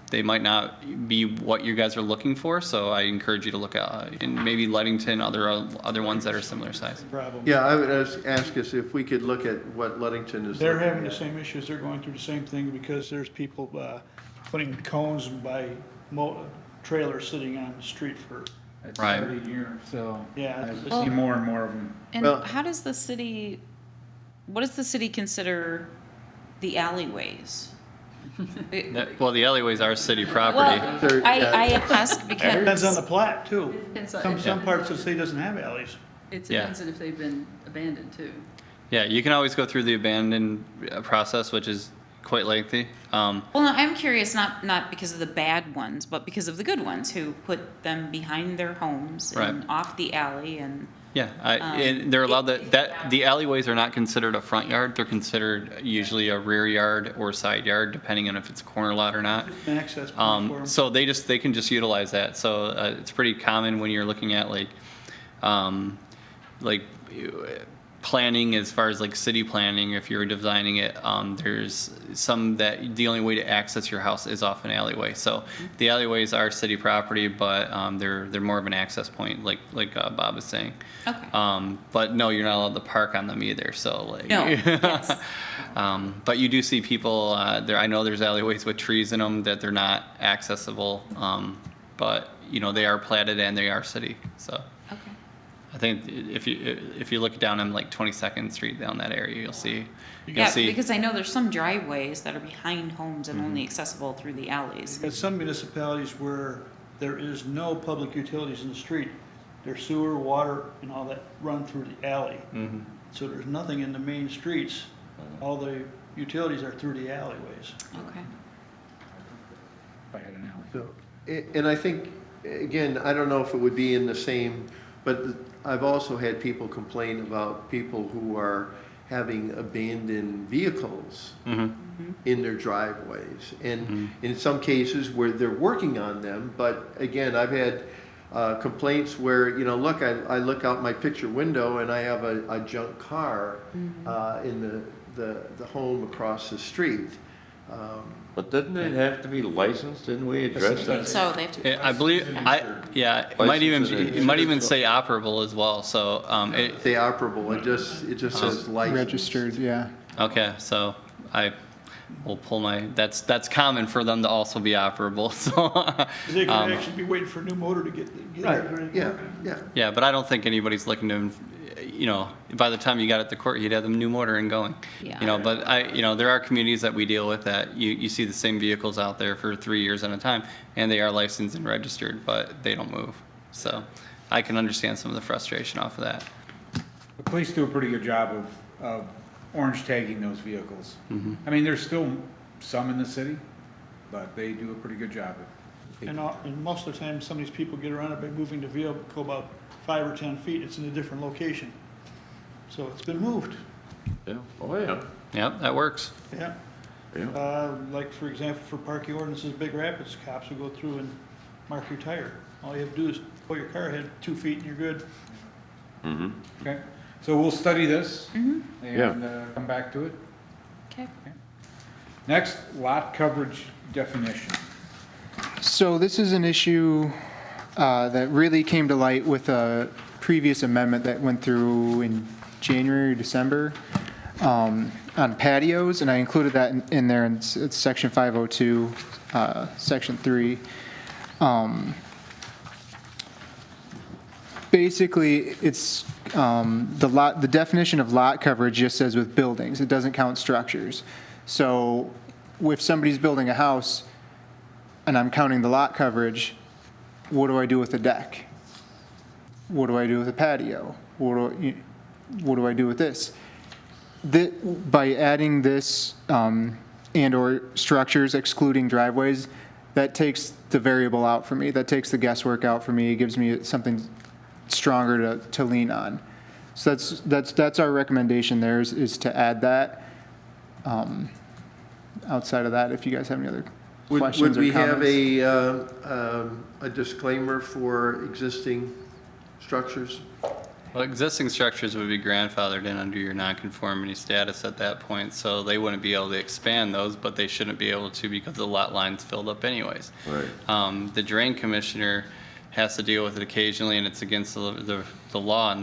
they might not be what you guys are looking for. So I encourage you to look at in maybe Ludington, other ones that are similar size. Yeah, I would ask us if we could look at what Ludington is. They're looking having the at. same issues, they're going through the same thing because there's people putting cones by trailers sitting on the street for. It's Right. started here, so Yeah. I see more and more of them. And Well- how does the city, what does the city consider the alleyways? Well, the alleyways are city property. Well, I ask Depends on because, the plat too. Depends on- Some parts of the city doesn't have alleys. It Yeah. depends on if they've been abandoned too. Yeah, you can always go through the abandoned process, which is quite lengthy. well, no, I'm curious, not because of the bad ones, but because of the good ones who put them behind their homes and Right. off the alley and. Yeah, and they're allowed that the alleyways are not considered a front yard. They're considered usually a rear yard or side yard, depending on if it's a corner lot or not. An access point for them. So they can just utilize that. So it's pretty common when you're looking at like planning as far as like city planning. If you're designing it, there's some that the only way to access your house is off an alleyway. So the alleyways are city property, but they're more of an access point, like Bob is saying. Okay. But no, you're not allowed to park on them either. So like. No, yes. But you do see people there. I know there's alleyways with trees in them that they're not accessible. But they are platted and they are city. So. Okay. I think if you look down on like 22nd Street down that area, you'll see. Yeah, because I know there's some driveways that are behind homes and only accessible through the alleys. There's some municipalities where there is no public utilities in the street. There's sewer, water, and all that run through the alley. So there's nothing in the main streets. All the utilities are through the alleyways. Okay. If I had an alley. So, and I think, again, I don't know if it would be in the same, but I've also had people complain about people who are having abandoned vehicles in their driveways. And in some cases where they're working on them, but again, I've had complaints where, you know, look, I look out my picture window and I have a junk car in the home across the street. But didn't it have to be licensed? Didn't we address that? So they have to. I believe, it might even say operable as well, so, They operable, it just says licensed. Registered, yeah. okay, so I will pull that's common for them to also be operable, so. They could actually be waiting for a new motor to get Right, yeah, yeah. Yeah, but I don't think anybody's looking to, you know, by the time you got it to court, you'd have the new motor and going. Yeah. You know, but there are communities that we deal with that you see the same vehicles out there for 3 years at a time, and they are licensed and registered, but they don't move. So I can understand some of the frustration off of that. The police do a pretty good job of orange tagging those vehicles. I mean, there's still some in the city, but they do a pretty good job of. And most of the time, some of these people get around it by moving the vehicle about 5 or 10 feet. It's in a different location. So it's been moved. Yeah, oh, yeah. Yep, that works. Yeah. Yeah. Like, for example, for parking ordinances, Big Rapids, cops will go through and mark your tire. All you have to do is pull your car ahead 2 feet and you're good. Okay, so we'll study this and Yeah. come back to it. Okay. Next, lot coverage definition. So this is an issue that really came to light with a previous amendment that went through in January or December on patios, and I included that in there, and it's section 502, section 3. Basically, it's the definition of lot coverage just says with buildings. It doesn't count structures. So if somebody's building a house and I'm counting the lot coverage, what do I do with the deck? What do I do with the patio? What do I do with this? By adding this and/or structures excluding driveways, that takes the variable out for me. That takes the guesswork out for me. It gives me something stronger to lean on. So that's our recommendation there is to add that. Outside of that, if you guys have any other questions or Would we comments. have a disclaimer for existing structures? Well, existing structures would be grandfathered in under your nonconformity status at that point, so they wouldn't be able to expand those, but they shouldn't be able to because the lot line's filled up anyways. Right. The drain commissioner has to deal with it occasionally, and it's against the law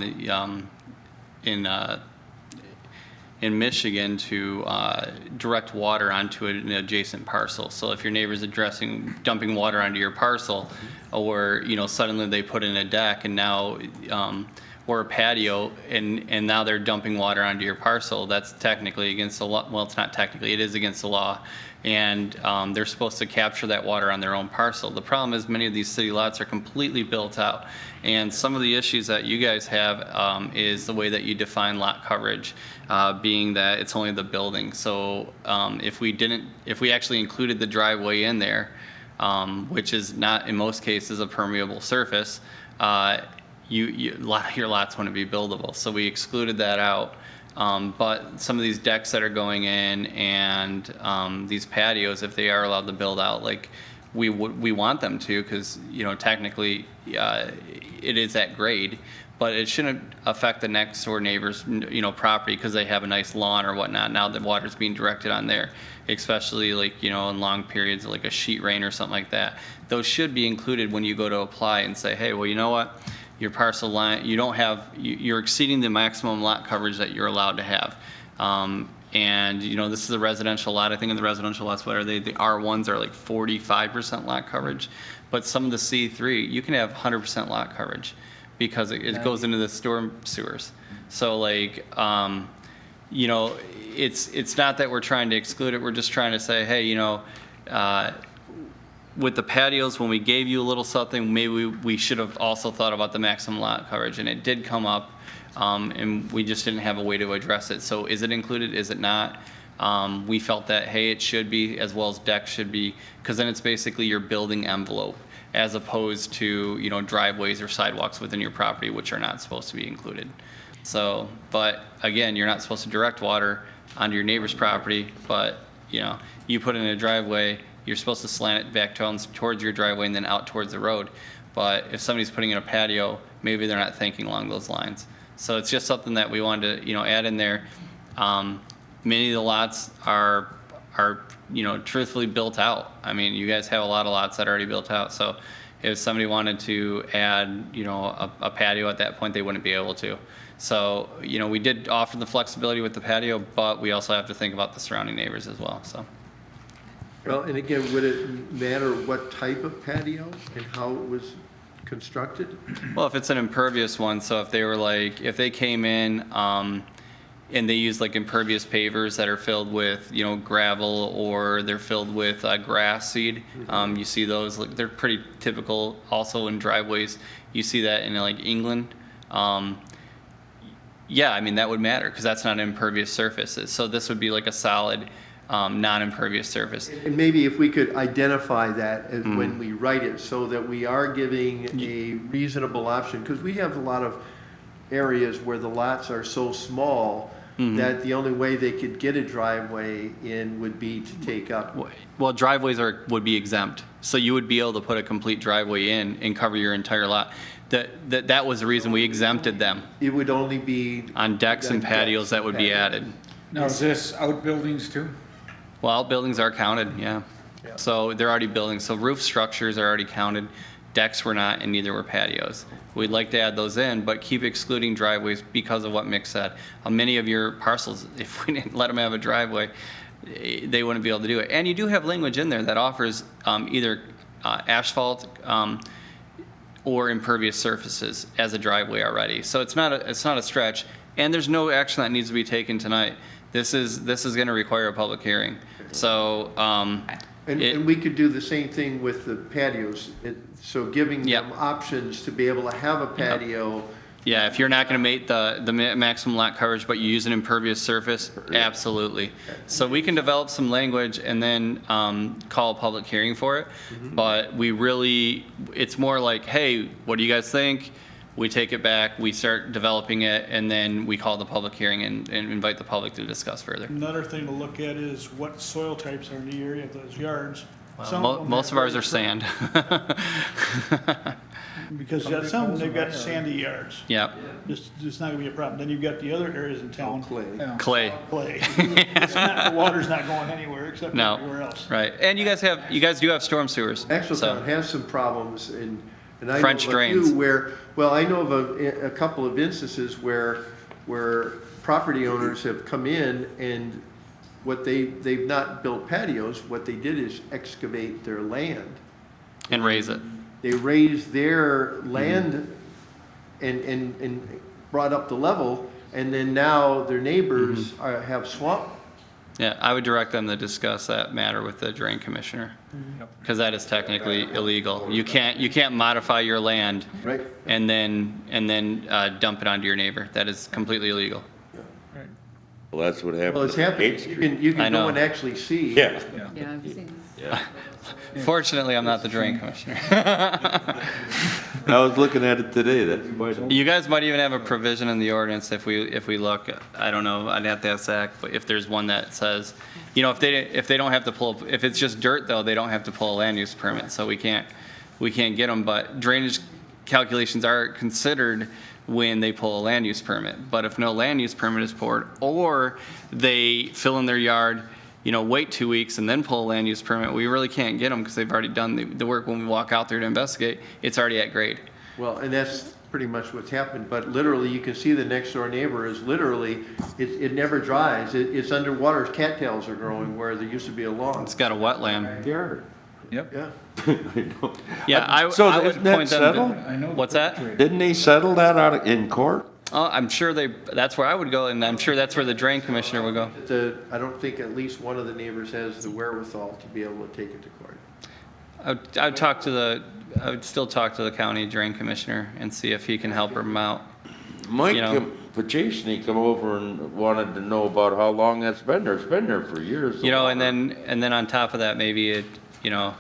in Michigan to direct water onto an adjacent parcel. So if your neighbor's dumping water onto your parcel, or suddenly they put in a deck and now or a patio and now they're dumping water onto your parcel, that's technically against the law. Well, it's not technically, it is against the law, and they're supposed to capture that water on their own parcel. The problem is many of these city lots are completely built out, and some of the issues that you guys have is the way that you define lot coverage, being that it's only the building. So if we actually included the driveway in there, which is not in most cases a permeable surface, a lot of your lots wouldn't be buildable. So we excluded that out. But some of these decks that are going in and these patios, if they are allowed to build out, like we want them to, because technically it is at grade, but it shouldn't affect the next door neighbor's property because they have a nice lawn or whatnot. Now the water's being directed on there, especially like in long periods like a sheet rain or something like that. Those should be included when you go to apply and say, hey, well, you know what? Your parcel line, you're exceeding the maximum lot coverage that you're allowed to have. And this is a residential lot. I think in the residential lots, what are they? The R1s are like 45% lot coverage, but some of the C3, you can have 100% lot coverage. because it goes into the storm sewers. So like, you know, it's not that we're trying to exclude it, we're just trying to say, hey, you know, with the patios, when we gave you a little something, maybe we should have also thought about the maximum lot coverage, and it did come up, and we just didn't have a way to address it. So is it included, is it not? We felt that, hey, it should be, as well as decks should be, because then it's basically your building envelope, as opposed to, you know, driveways or sidewalks within your property, which are not supposed to be included. So, but again, you're not supposed to direct water onto your neighbor's property, but, you know, you put in a driveway, you're supposed to slant it back towards your driveway and then out towards the road. But if somebody's putting in a patio, maybe they're not thinking along those lines. So it's just something that we wanted to, you know, add in there. Many of the lots are, you know, truthfully built out. I mean, you guys have a lot of lots that are already built out. So if somebody wanted to add, you know, a patio at that point, they wouldn't be able to. So, you know, we did offer the flexibility with the patio, but we also have to think about the surrounding neighbors as well, so. Well, and again, would it matter what type of patio and how it was constructed? Well, if it's an impervious one, so if they were like, if they came in, and they use like impervious pavers that are filled with, you know, gravel, or they're filled with grass seed. You see those, like, they're pretty typical also in driveways. You see that in like England. Yeah, I mean, that would matter because that's not an impervious surface. So this would be like a solid, non-impervious surface. And maybe if we could identify that as when we write it, so that we are giving a reasonable option, because we have a lot of areas where the lots are so small that the only way they could get a driveway in would be to take up. Well, driveways would be exempt, so you would be able to put a complete driveway in and cover your entire lot. That was the reason we exempted them. It would only be On decks and patios that would be added. Now, is this outbuildings too? Well, outbuildings are counted, yeah. So they're already buildings, so roof structures are already counted. Decks were not, and neither were patios. We'd like to add those in, but keep excluding driveways because of what Mick said. Many of your parcels, if we didn't let them have a driveway, they wouldn't be able to do it. And you do have language in there that offers either asphalt or impervious surfaces as a driveway already. So it's not a stretch, and there's no action that needs to be taken tonight. This is going to require a public hearing. So and we could do the same thing with the patios, so giving them options to be able to have a patio. Yeah, if you're not going to make the maximum lot coverage, but you use an impervious surface, absolutely. So we can develop some language and then call a public hearing for it. But it's more like, hey, what do you guys think? We take it back, we start developing it, and then we call the public hearing and invite the public to discuss further. Another thing to look at is what soil types are in the area of those yards. Some Most of ours are sand. Because some, they've got sandy yards. Yeah. It's not gonna be a problem. Then you've got the other areas in town. Clay. Clay. Clay. The water's not going anywhere except No. everywhere else. Right. And you guys do have storm sewers. Axeltown has some problems, and I know French of a drains. few where, well, I know of a couple of instances where property owners have come in, and they've not built patios, what they did is excavate their land. And raise it. They raised their land and brought up the level, and then now their neighbors have swamp. Yeah, I would direct them to discuss that matter with the drain commissioner, because that is technically illegal. You can't modify your land Right. and then dump it onto your neighbor. That is completely illegal. Well, that's what happened. Well, it's happening. You I can know. go and actually see. Yeah. Yeah, I've seen Fortunately, I'm not the drain commissioner. I was looking at it today, that's quite. You guys might even have a provision in the ordinance if we look. I don't know. I'd have to ask Zach, but if there's one that says, you know, if they don't have to pull, if it's just dirt though, they don't have to pull a land use permit, so we can't get them. But drainage calculations are considered when they pull a land use permit. But if no land use permit is poured, or they fill in their yard, you know, wait 2 weeks and then pull a land use permit, we really can't get them because they've already done the work. When we walk out there to investigate, it's already at grade. Well, and that's pretty much what's happened, but literally you can see the next door neighbor is literally, it never dries. It's underwater, cattails are growing where there used to be a lawn. It's got a wetland. Yard. Yep. Yeah. Yeah, I So would isn't that point them settled? I know. What's that? Didn't they settle that out in court? I'm sure that's where I would go, and I'm sure that's where the drain commissioner would go. I don't think at least one of the neighbors has the wherewithal to be able to take it to court. I would still talk to the county drain commissioner and see if he can help him out. Mike You know. Pachesny come over and wanted to know about how long that's been there. It's been there for years. You know, and then on top of that, maybe it, you know,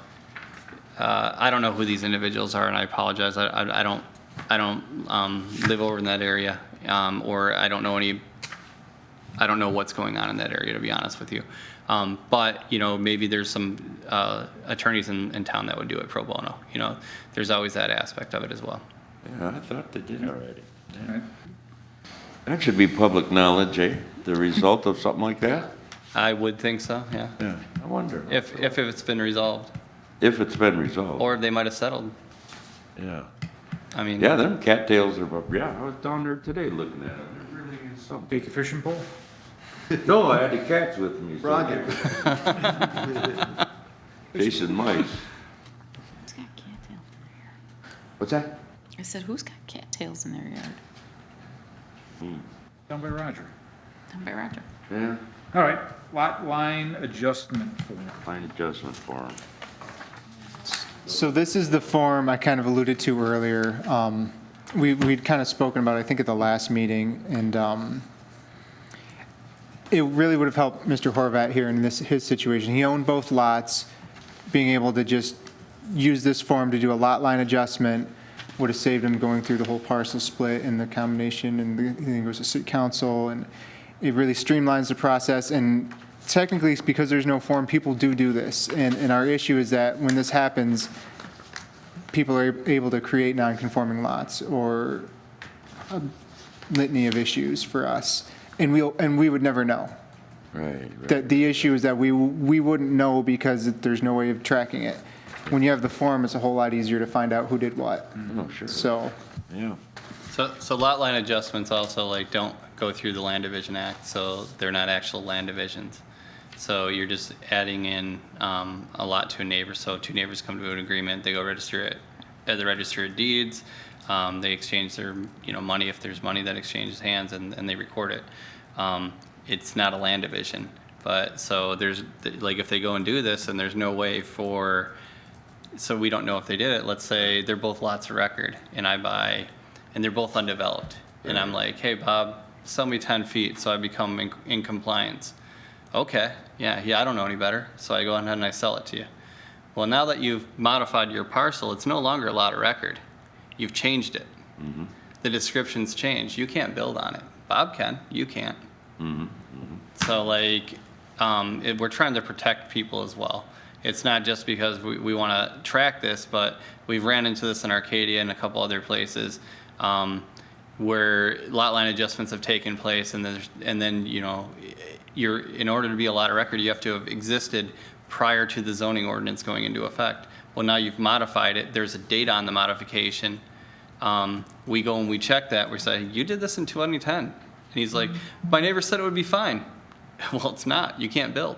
I don't know who these individuals are, and I apologize. I don't live over in that area, or I don't know what's going on in that area, to be honest with you. But, you know, maybe there's some attorneys in town that would do it pro bono. You know, there's always that aspect of it as well. Yeah, I thought they did already. All right. That should be public knowledge, eh? The result of something like that? I would think so, yeah. Yeah, I wonder. If it's been resolved, If it's been resolved. or they might have settled. Yeah. I mean, Yeah, them cattails are, yeah, I was down there today looking at them. It really is something. Take a fishing pole? No, I had the cats with me. so Roger. Chasing mice. Who's got cattails in their yard? What's that? I said, who's got cattails in their yard? Down by Roger. Down by Roger. Yeah, All right, lot line adjustment form. fine adjustment for them. So this is the form I kind of alluded to earlier. We'd kind of spoken about, I think, at the last meeting, and it really would have helped Mr. Horvat here in his situation. He owned both lots. Being able to just use this form to do a lot line adjustment would have saved him going through the whole parcel split and the combination, and then it goes to city council, and it really streamlines the process. And technically, because there's no form, people do this. And our issue is that when this happens, people are able to create non-conforming lots or a litany of issues for us. And we would never know. Right, That the issue is that we wouldn't know because there's no way of tracking it. When you have the form, it's a whole lot easier to find out who did what. Oh, sure. So, Yeah. so lot line adjustments also like don't go through the Land Division Act, so they're not actual land divisions. So you're just adding in a lot to a neighbor. So two neighbors come to an agreement, they go register it at the Register of Deeds. They exchange their money if there's money that exchanges hands, and they record it. It's not a land division, but so there's like if they go and do this, and there's no way so we don't know if they did it. Let's say they're both lots of record, and I buy, and they're both undeveloped, and I'm like, hey Bob, sell me 10 feet, so I become in compliance. Okay, yeah, I don't know any better, so I go ahead and I sell it to you. Well, now that you've modified your parcel, it's no longer a lot of record. You've changed it. Mm-hmm. The description's changed. You can't build on it. Bob can, you can't. Mm-hmm. So like, we're trying to protect people as well. It's not just because we want to track this, but we've ran into this in Arcadia and a couple other places where lot line adjustments have taken place, and then in order to be a lot of record, you have to have existed prior to the zoning ordinance going into effect. Well, now you've modified it. There's a date on the modification. We go and we check that. We say, you did this in 2010. And he's like, my neighbor said it would be fine. Well, it's not. You can't build.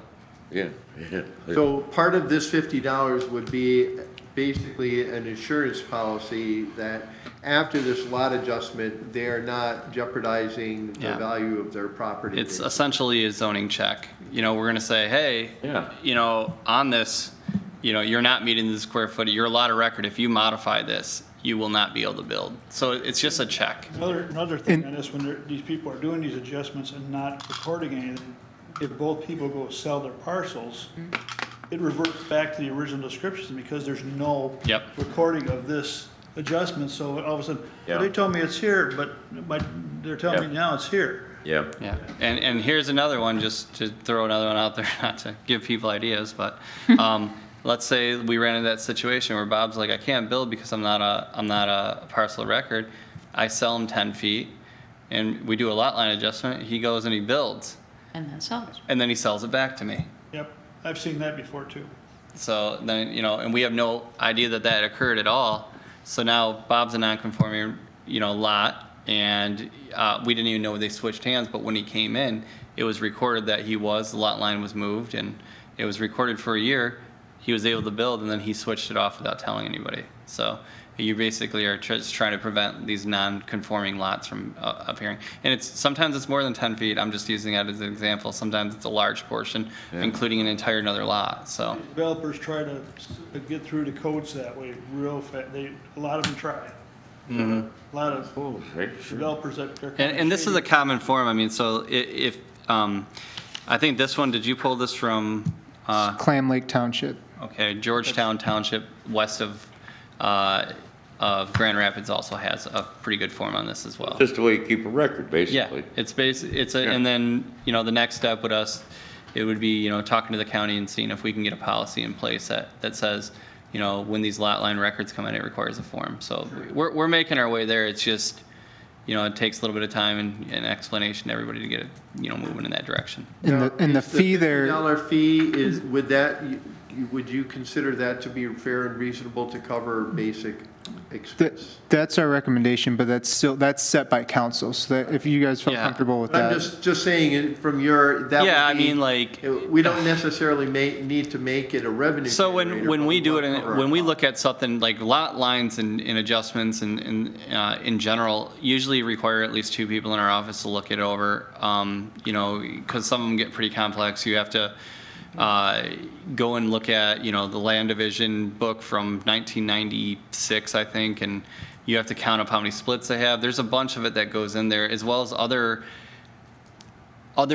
Yeah. so part of this $50 would be basically an insurance policy that after this lot adjustment, they are not jeopardizing the Yeah. value of their property. It's essentially a zoning check. We're going to say, hey, Yeah. on this, you're not meeting the square footage. You're a lot of record. If you modify this, you will not be able to build. So it's just a check. Another thing on this, when these people are doing these adjustments and not recording anything, if both people go sell their parcels, it reverts back to the original descriptions because there's no Yep. recording of this adjustment. So all of a sudden, Yeah. they told me it's here, but they're telling me now it's here. Yeah. Yeah, and here's another one, just to throw another one out there, not to give people ideas, but let's say we ran into that situation where Bob's like, I can't build because I'm not a parcel of record. I sell him 10 feet, and we do a lot line adjustment. He goes and he builds, And then sells. and then he sells it back to me. Yep, I've seen that before too. So then, and we have no idea that occurred at all. So now Bob's a non-conforming, lot, and we didn't even know they switched hands, but when he came in, it was recorded that the lot line was moved, and it was recorded for a year, he was able to build, and then he switched it off without telling anybody. So you basically are just trying to prevent these non-conforming lots from appearing. And sometimes it's more than 10 feet. I'm just using that as an example. Sometimes it's a large portion, including an entire another lot. So Developers try to get through the codes that way real fast. A lot of them try. A lot of developers that they're. and this is a common form. I mean, so if I think this one, did you pull this from? Clam Lake Township. Okay, Georgetown Township, west of Grand Rapids, also has a pretty good form on this as well. Just the way you keep a record, basically. Yeah, and then, the next step it would be, talking to the county and seeing if we can get a policy in place that says, when these lot line records come in, it requires a form. So we're making our way there. It's just, it takes a little bit of time and explanation to everybody to get it, moving in that direction. And the fee there. $50 fee would you consider that to be fair and reasonable to cover basic expense? That's our recommendation, but that's set by council. So that if you guys feel comfortable with that. I'm just saying it from your, that Yeah, would I be- mean, like. We don't necessarily need to make it a revenue. So when generator, we but do we'll it, cover when our we costs. look at something like lot lines and adjustments and in general, usually require at least two people in our office to look it over. Because some of them get pretty complex. You have to go and look at, the land division book from 1996, I think, and you have to count up how many splits they have. There's a bunch of it that goes in there, as well as other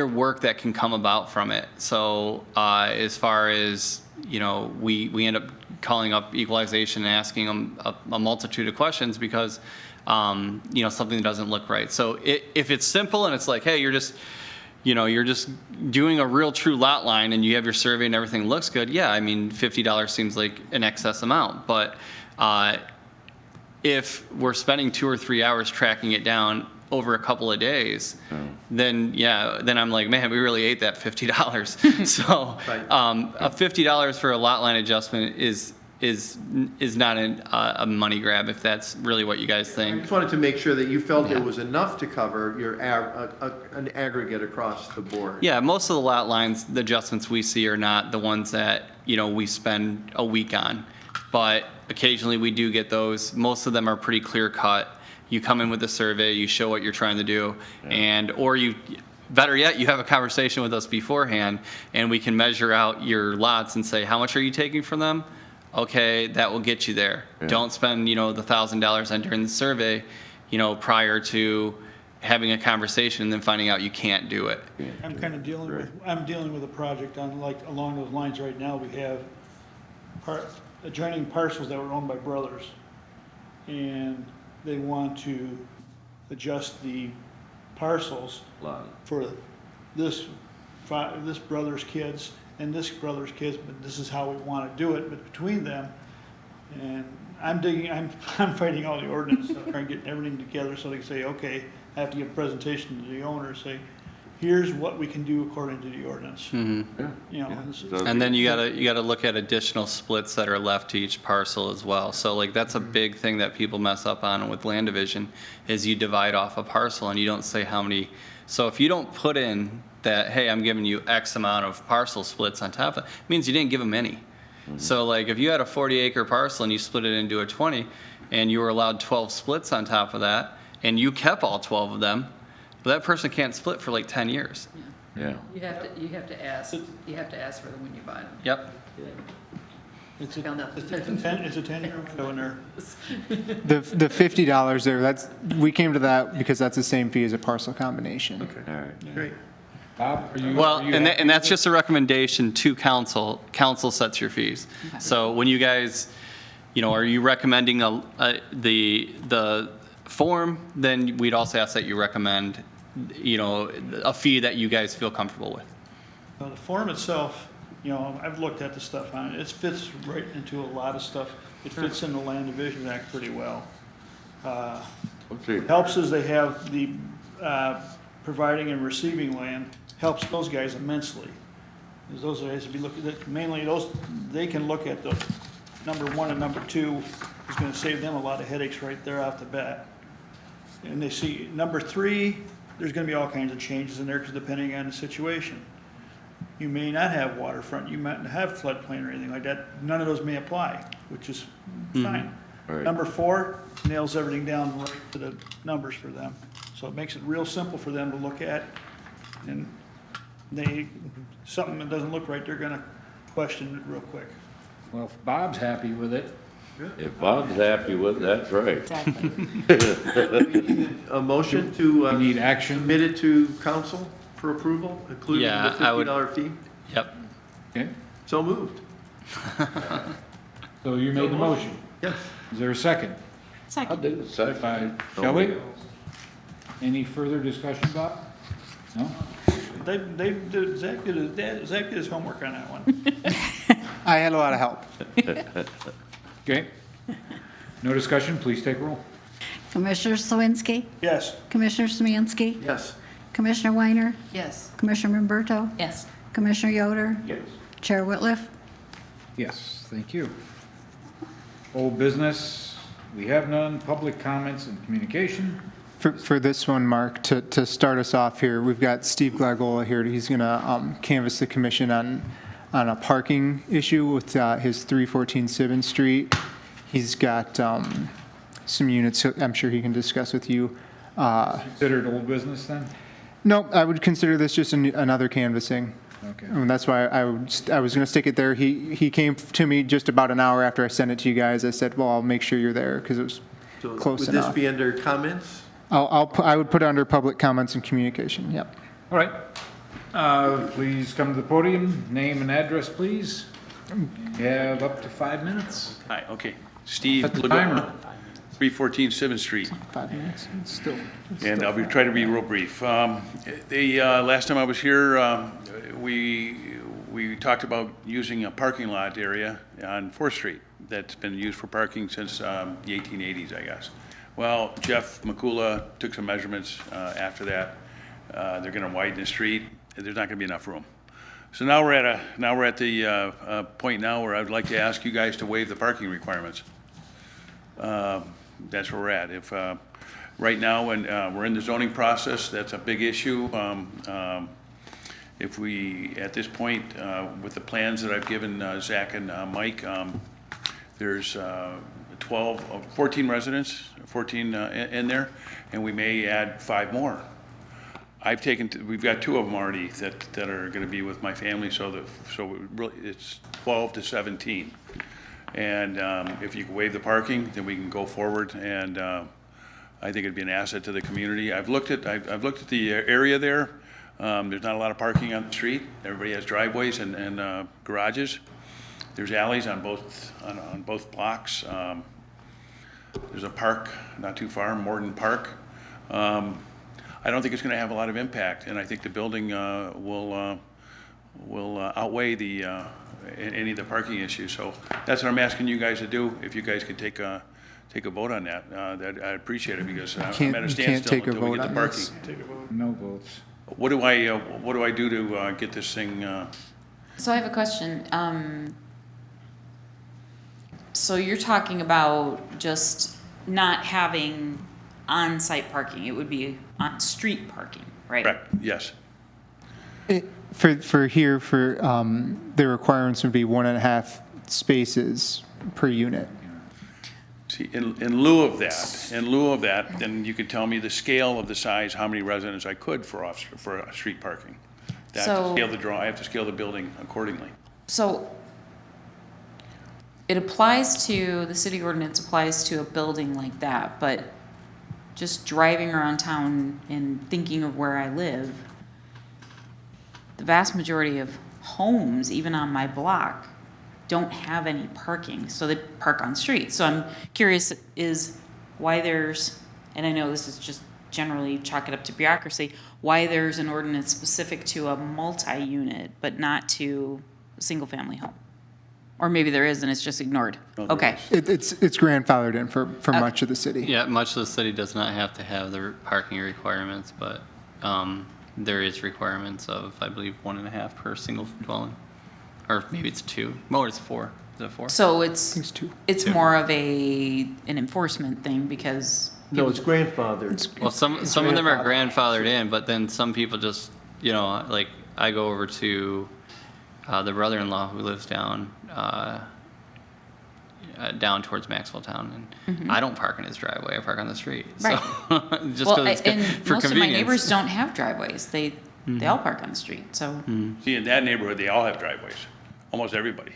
work that can come about from it. So as far as, we end up calling up equalization and asking them a multitude of questions because, something doesn't look right. So if it's simple and it's like, hey, you're just doing a real true lot line and you have your survey and everything looks good, yeah, I mean, $50 seems like an excess amount. But if we're spending 2 or 3 hours tracking it down over a couple of days, then I'm like, man, we really ate that $50. So a $50 for a lot line adjustment is not a money grab, if that's really what you guys I think. just wanted to make sure that you felt it was enough to cover your an aggregate across the board. Yeah, most of the lot lines, the adjustments we see are not the ones that, we spend a week on. But occasionally we do get those. Most of them are pretty clear cut. You come in with a survey, you show what you're trying to do, better yet, you have a conversation with us beforehand, and we can measure out your lots and say, how much are you taking from them? Okay, that will get you there. Don't spend, the $1,000 on during the survey, prior to having a conversation and then finding out you can't do it. I'm kind of dealing with a project along those lines right now. We have adjoining parcels that were owned by brothers, and they want to adjust the parcels for this brother's kids and this brother's kids, but this is how we want to do it. But between them, and I'm fighting all the ordinance stuff, trying to get everything together so they can say, okay, I have to give a presentation to the owner, say, here's what we can do according to the ordinance. And then you gotta look at additional splits that are left to each parcel as well. So that's a big thing that people mess up on with land division, is you divide off a parcel and you don't say how many. So if you don't put in that, hey, I'm giving you X amount of parcel splits on top of it, it means you didn't give them any. So if you had a 40-acre parcel and you split it into a 20, and you were allowed 12 splits on top of that, and you kept all 12 of them, well, that person can't split for 10 years. You have to ask for them when you buy them. Yep. It's a 10-year window in there. The $50 there, we came to that because that's the same fee as a parcel combination. All right. Great. Bob, are you? Well, are you and happy that's with just a recommendation to council. Council sets your fees. So when you guys, are you recommending the form, then we'd also ask that you recommend, a fee that you guys feel comfortable with. Well, the form itself, I've looked at the stuff on it. It fits right into a lot of stuff. It fits in the Land Division Act pretty well. Helps is they have the providing and receiving land, helps those guys immensely. Because those guys would be looking at, mainly they can look at the number 1 and number 2 is going to save them a lot of headaches right there off the bat. And they see number 3, there's going to be all kinds of changes in there because depending on the situation. you may not have waterfront, you might not have floodplain or anything like that. None of those may apply, which is fine. Right. Number 4 nails everything down right to the numbers for them. So it makes it real simple for them to look at, and something that doesn't look right, they're gonna question it real quick. Well, if Bob's happy with it, If Bob's happy with it, that's right. Exactly. A motion to we need action. submit it to council for approval, including the Yeah, I would- $50 fee? Yep. Okay, So moved. so you made the motion. Yes. Is there a second? I'll Second. do the second. By Shelley? Any further discussion, Bob? No? Zach did his homework on that one. I had a lot of help. Okay. No discussion, please take roll. Commissioner Slawinski, Yes, Commissioner Smansky, Yes. Commissioner Weiner, Yes. Commissioner Memberto, Yes. Commissioner Yoder, Yes. Chair Whitliff. Yes, thank you. Old business, we have none. Public comments and communication. For this one, Mark, to start us off here, we've got Steve Glagola here. He's going to canvass the commission on a parking issue with his 314 Sibbin Street. He's got some units I'm sure he can discuss with you. Considered old business then? No, I would consider this just another canvassing. Okay. And that's why I was going to stick it there. He came to me just about an hour after I sent it to you guys. I said, well, I'll make sure you're there because it was So close would enough. this be under comments? I would put it under public comments and communication, yep. All right. Please come to the podium. Name and address, please. You have up to 5 minutes. Hi, okay. Steve Set the Glagola, timer. 314 7th Street, 5 minutes, it's still. and I'll try to be real brief. Last time I was here, we talked about using a parking lot area on 4th Street that's been used for parking since the 1880s, I guess. Well, Jeff McCula took some measurements after that. They're going to widen the street. There's not going to be enough room. So now we're at the point now where I'd like to ask you guys to waive the parking requirements. That's where we're at. If right now, when we're in the zoning process, that's a big issue. If we, at this point, with the plans that I've given Zach and Mike, there's 14 residents, 14 in there, and we may add 5 more. We've got 2 of them already that are going to be with my family, so really it's 12 to 17. And if you can waive the parking, then we can go forward, and I think it'd be an asset to the community. I've looked at the area there. There's not a lot of parking on the street. Everybody has driveways and garages. There's alleys on both blocks. There's a park not too far, Morton Park. I don't think it's going to have a lot of impact, and I think the building will outweigh any of the parking issues. So that's what I'm asking you guys to do. If you guys could take a vote on that, I'd appreciate it, because I'm at a standstill until we get the parking. No votes. What do I do to get this thing? So I have a question. So you're talking about just not having on-site parking. It would be on-street parking, right? Correct. Yes. For here, the requirements would be 1.5 spaces per unit. See, in lieu of that, then you could tell me the scale of the size, how many residents I could for street parking. I have to scale the building accordingly. So the city ordinance applies to a building like that, but just driving around town and thinking of where I live, the vast majority of homes, even on my block, don't have any parking, so they park on street. So I'm curious is why there's, and I know this is just generally chalk it up to bureaucracy, why there's an ordinance specific to a multi-unit, but not to a single-family home. Or maybe there is and it's just ignored. Okay. It's grandfathered in for much of the city. Yeah, much of the city does not have to have the parking requirements, but there is requirements of, I believe, 1.5 per single dwelling. Or maybe it's 2. No, it's 4. Is it 4? So It's 2. it's more of an enforcement thing because No, it's grandfathered. Well, some of them are grandfathered in, but then some people just, like, I go over to the brother-in-law who lives down down towards Maxwell Town, and I don't park in his driveway. I park on the street. Right. So just Well, because and for most of my convenience. neighbors don't have driveways. They all park on the street, so. See, in that neighborhood, they all have driveways, almost everybody.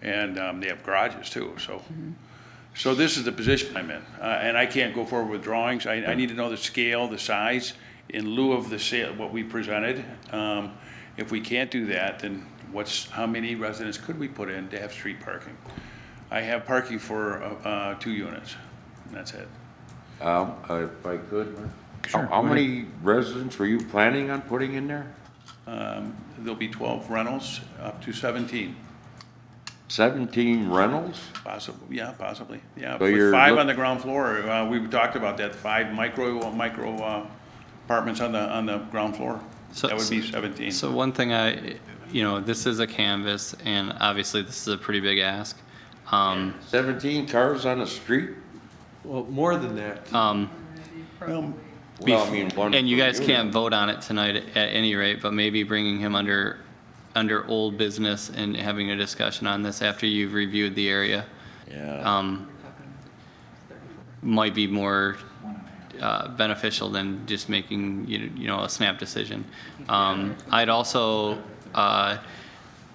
And they have garages too, so. So this is the position I'm in. And I can't go forward with drawings. I need to know the scale, the size, in lieu of the sale, what we presented. If we can't do that, then how many residents could we put in to have street parking? I have parking for 2 units, and that's it. If I could, how many residents were you planning on putting in there? There'll be 12 rentals, up to 17. 17 rentals? Possibly, yeah, possibly, yeah. So With you're 5 look- on the ground floor, we talked about that, 5 micro apartments on the ground floor. So- That would be 17. So one thing this is a canvas, and obviously this is a pretty big ask. 17 cars on the street? Well, more than that. Um, Um, Well, I mean, one And you per guys unit. can't vote on it tonight at any rate, but maybe bringing him under old business and having a discussion on this after you've reviewed the area Yeah. might be more beneficial than just making, a snap decision. I'd also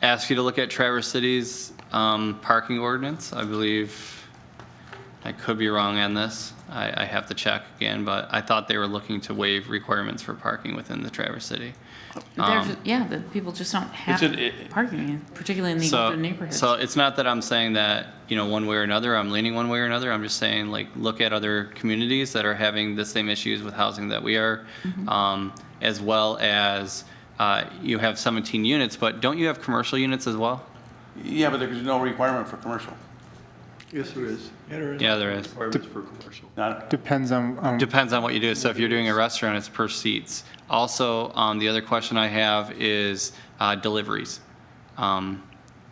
ask you to look at Traverse City's parking ordinance. I believe, I could be wrong on this. I have to check again, but I thought they were looking to waive requirements for parking within the Traverse City. The people just don't have parking, particularly in the older neighborhoods. So it's not that I'm saying that, one way or another, I'm leaning one way or another. I'm just saying, like, look at other communities that are having the same issues with housing that we are, as well as you have 17 units, but don't you have commercial units as well? Yeah, but there's no requirement for commercial. Yes, there is. Yeah, there is. Requirements for commercial. Not, Depends on, Depends on what you do. So if you're doing a restaurant, it's per seats. Also, the other question I have is deliveries. Where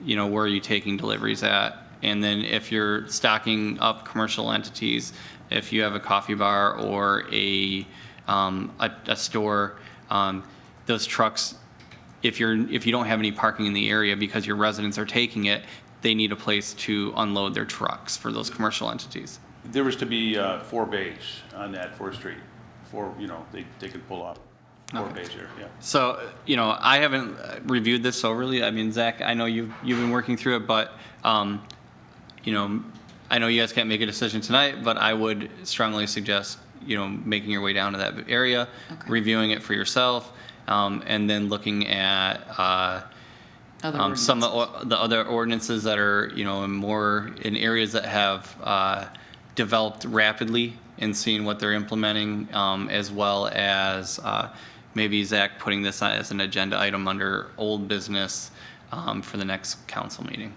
are you taking deliveries at? And then if you're stocking up commercial entities, if you have a coffee bar or a store, those trucks, if you don't have any parking in the area because your residents are taking it, they need a place to unload their trucks for those commercial entities. there was to be 4 bays on that 4th Street. 4, they could pull up 4 bays there, yeah. So, I haven't reviewed this overly. I mean, Zach, I know you've been working through it, but, I know you guys can't make a decision tonight, but I would strongly suggest, making your way down to that area, reviewing it for yourself, and then looking at some of the other ordinances that are, more in areas that have developed rapidly and seeing what they're implementing, as well as maybe Zach putting this as an agenda item under old business for the next council meeting.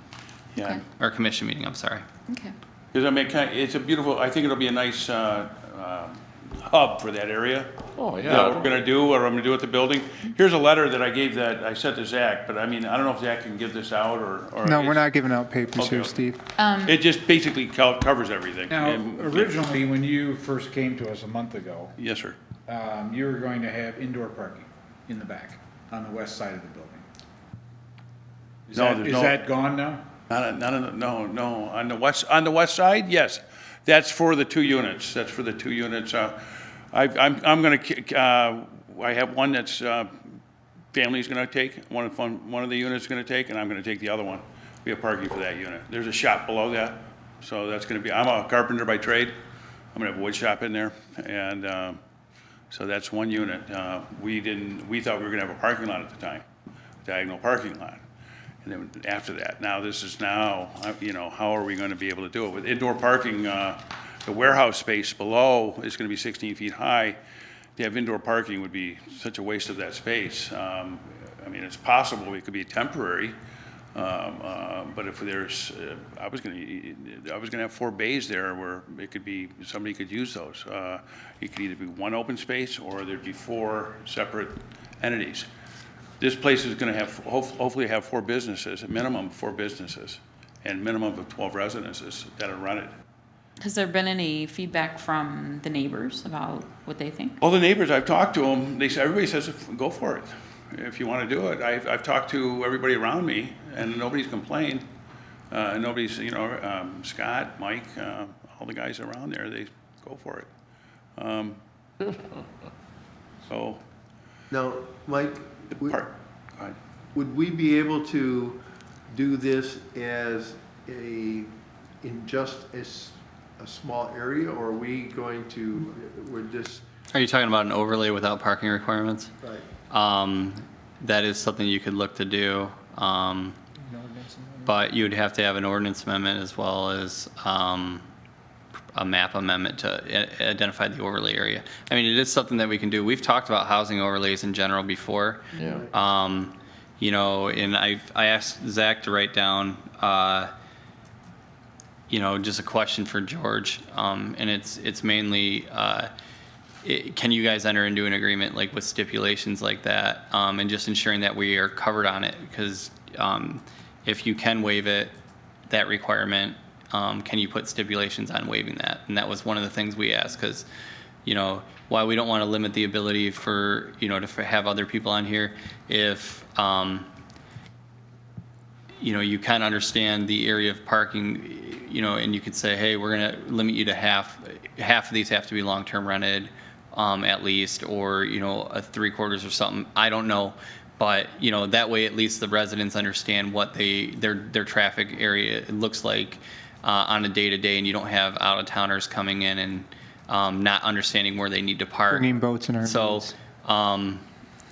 Yeah, Or commission meeting, I'm sorry. Okay. because it's a beautiful, I think it'll be a nice hub for that area. Oh, What yeah. we're gonna do, what I'm gonna do with the building. Here's a letter that I sent to Zach, but I mean, I don't know if Zach can give this out or. no, we're not giving out papers here, Okay. Steve. It just basically covers everything. Now, And- originally, when you first came to us a month ago, Yes, sir. you were going to have indoor parking in the back, on the west side of the building. No, there's Is no- that gone now? No, on the west side, yes. That's for the 2 units, that's for the 2 units. I'm gonna, I have one that's, family's gonna take, one of the units gonna take, and I'm gonna take the other one. We have parking for that unit. There's a shop below that, so that's gonna be, I'm a carpenter by trade. I'm gonna have a wood shop in there, and, so that's 1 unit. We thought we were gonna have a parking lot at the time, diagonal parking lot. And then after that, now this is now, how are we gonna be able to do it? With indoor parking, the warehouse space below is gonna be 16 feet high. To have indoor parking would be such a waste of that space. I mean, it's possible it could be temporary, but if there's, I was gonna have 4 bays there where it could be, somebody could use those. It could either be 1 open space or there'd be 4 separate entities. This place is gonna have, hopefully have 4 businesses, a minimum of 4 businesses, and minimum of 12 residences that are rented. Has there been any feedback from the neighbors about what they think? All the neighbors, I've talked to them, everybody says, go for it. if you want to do it. I've talked to everybody around me, and nobody's complained. Nobody's, you know, Scott, Mike, all the guys around there, they go for it. So, Now, Mike, go ahead. would we be able to do this as in just a small area, or are we going to, would this, Are you talking about an overlay without parking requirements? right? That is something you could look to do. But you would have to have an ordinance amendment as well as a map amendment to identify the overlay area. I mean, it is something that we can do. We've talked about housing overlays in general before. Yeah. You know, and I asked Zach to write down, you know, just a question for George. And it's mainly, can you guys enter into an agreement like with stipulations like that? And just ensuring that we are covered on it, because if you can waive it, that requirement, can you put stipulations on waiving that? And that was one of the things we asked, because, you know, while we don't want to limit the ability for, you know, to have other people on here, if, you know, you can understand the area of parking, you know, and you could say, hey, we're going to limit you to half of these have to be long-term rented, at least, or, you know, a 3/4 or something. I don't know. But, you know, that way at least the residents understand what their traffic area looks like on a day-to-day, and you don't have out-of-towners coming in and not understanding where they need to park. Bringing boats and RVs. So,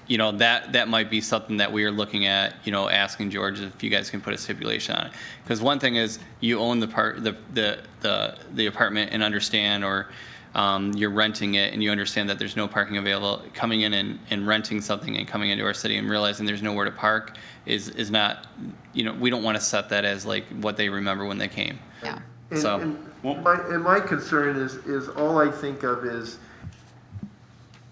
you know, that might be something that we are looking at, you know, asking George if you guys can put a stipulation on it. Because one thing is you own the apartment and understand, or you're renting it and you understand that there's no parking available. Coming in and renting something and coming into our city and realizing there's nowhere to park is not, you know, we don't want to set that as like what they remember when they came. Yeah. So. And my concern is all I think of is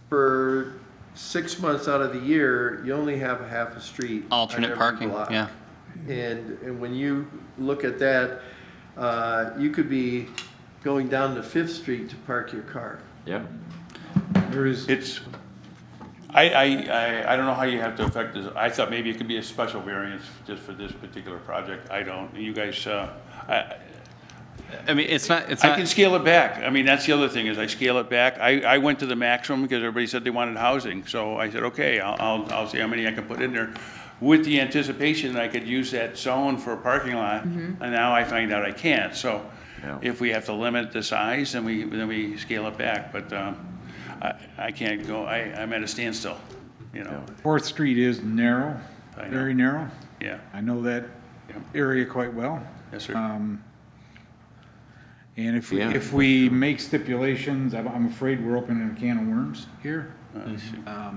for 6 months out of the year, you only have a half a street. on Alternate every parking, block. yeah. And when you look at that, you could be going down to Fifth Street to park your car. Yeah. There is, It's, I don't know how you have to affect this. I thought maybe it could be a special variance just for this particular project. I don't. You guys, I mean, it's not. I can scale it back. I mean, that's the other thing, is I scale it back. I went to the maximum because everybody said they wanted housing. So I said, okay, I'll see how many I can put in there, with the anticipation that I could use that zone for a parking lot. And now I find out I can't. So Yeah. if we have to limit the size, then we scale it back. But I can't go, I'm at a standstill, you know. Fourth Street is narrow, I know. very narrow. Yeah, I know that area quite well. yes, sir. And Yeah. if we make stipulations, I'm afraid we're opening a can of worms here. Yeah.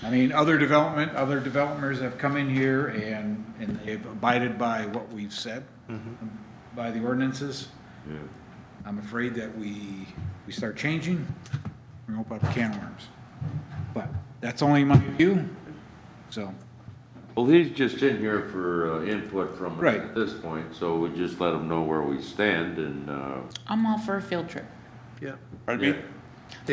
I mean, other developers have come in here and they've abided by what we've said, by the ordinances. Yeah. I'm afraid that we start changing, we're gonna open up a can of worms. But that's only my view, so. Well, he's just in here for input from us Right. at this point, so we just let him know where we stand and, I'm all for a field trip. Yeah. Pardon me?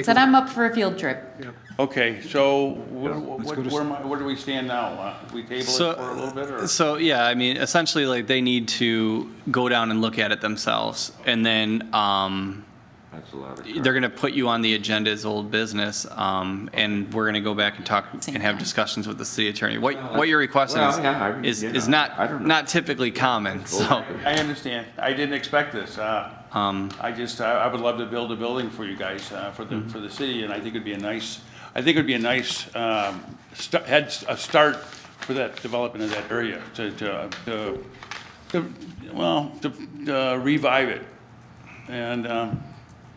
Said I'm up for a field trip. Okay, so let's go to- where do we stand now? We table it So- for a little bit, or? So, yeah, I mean, essentially, like, they need to go down and look at it themselves, and then, that's a lot of. they're gonna put you on the agenda as old business, and we're gonna go back and talk Same and have time. discussion with the city attorney. What you're requesting Well, yeah, is you know, is I don't know. not typically common, so. I understand. I didn't expect this. I would love to build a building for you guys, for the city, and I think it'd be a nice, start for that development of that area, to revive it. And,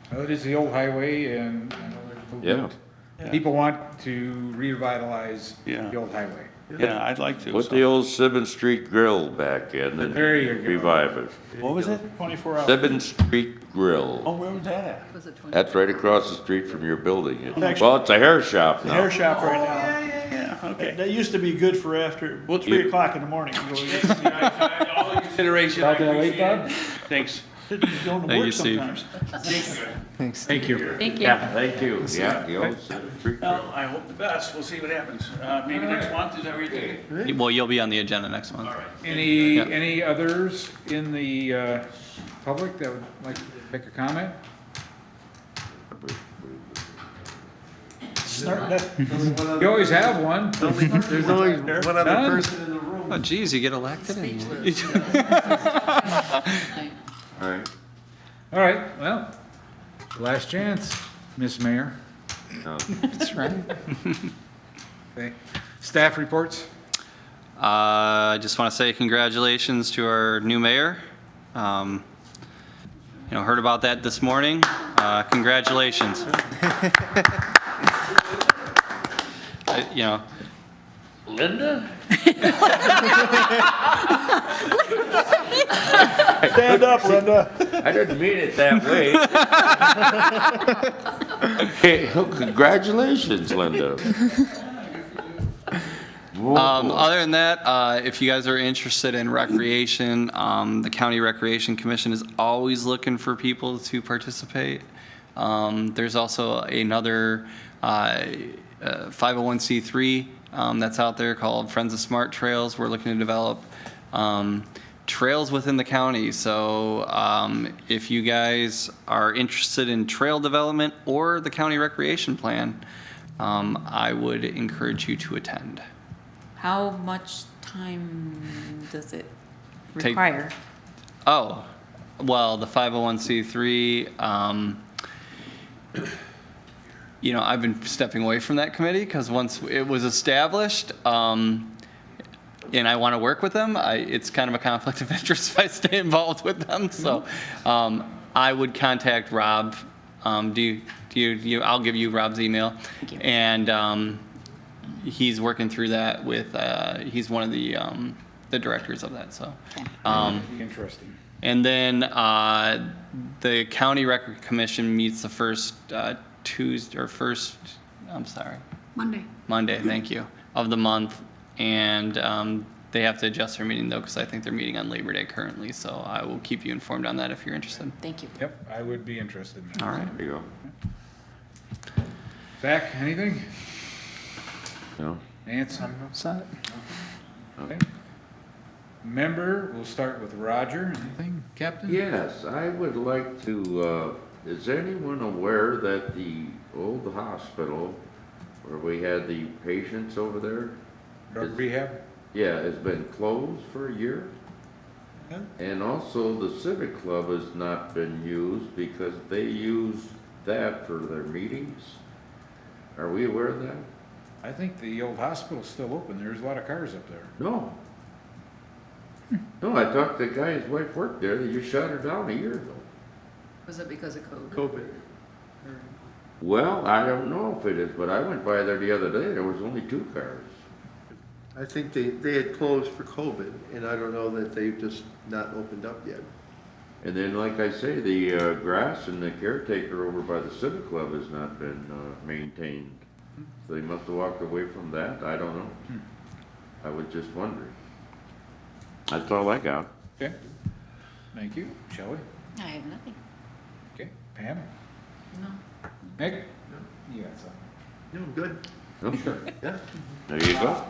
Well, it is the old highway and I know there's movement. Yeah. People want to revitalize Yeah. the old highway. yeah, I'd like to. Put so. the old 7th Street Grill back in and There you go. revive it. What was it? 24 hours. 7th Street Grill. Oh, where was that at? Was it 20? That's right across the street from your building. Actually- Well, it's a hair shop The hair now. shop right now. Yeah, okay. That used to be good for after, Well, 3 o'clock in the morning. All the consideration. I appreciate it. Thanks. Going to Thank work you, Steve. sometimes. Thanks. Thank you. Thank you. Yeah, thank you. Yeah, you always said it. Pretty Well, I hope the best. We'll see what happens. Maybe next month, is that what you're thinking? Well, you'll be on the agenda next month. Any others in the public that would like to make a comment? You always have one. There's always one other None? person in the room. Oh, geez, you get elected. All right. All right, well, last chance, Miss Mayor. That's right. Okay. Staff reports? I just want to say congratulations to our new mayor. Heard about that this morning. Congratulations. Linda? Stand up, Linda. I didn't mean it that way. Hey, congratulations, Linda. Other than that, if you guys are interested in recreation, the County Recreation Commission is always looking for people to participate. There's also another 501c3 that's out there called Friends of Smart Trails. We're looking to develop trails within the county. So if you guys are interested in trail development or the county recreation plan, I would encourage you to attend. How much time does it Take- require? Oh, well, the 501c3, I've been stepping away from that committee because once it was established, and I want to work with them, it's kind of a conflict of interest if I stay involved with them. So I would contact Rob. I'll give you Rob's email. Thank you. And he's working through that with, he's one of the directors of that. So. Interesting. And then the County Record Commission meets the first Monday, thank you, of the month. And they have to adjust their meeting though, because I think they're meeting on Labor Day currently. So I will keep you informed on that if you're interested. Thank you. Yep, I would be interested in that. All right. There you go. Zach, anything? No? Nancy? Set. Okay. Member, we'll start with Roger. Anything, Captain? Yes, I would like to, is anyone aware that the old hospital where we had the patients over there? Drug rehab? Yeah, has been closed for a year. Yeah. And also the Civic Club has not been used because they use that for their meetings. Are we aware of that? I think the old hospital's still open. There's a lot of cars up there. No. No, I talked to the guy, his wife worked there, they just shut her down a year ago. Was it because of COVID? COVID. Well, I don't know if it is, but I went by there the other day, there was only 2 cars. I think they had closed for COVID, and I don't know that they've just not opened up yet. And then, like I say, the grass and the caretaker over by the Civic Club has not been maintained. So they must have walked away from that, I don't know. I was just wondering. That's all I got. Okay. Thank you. Shelley? I have nothing. Okay. Pam? No. Nick? No. You got something? No, good. Okay. Yeah. There you go.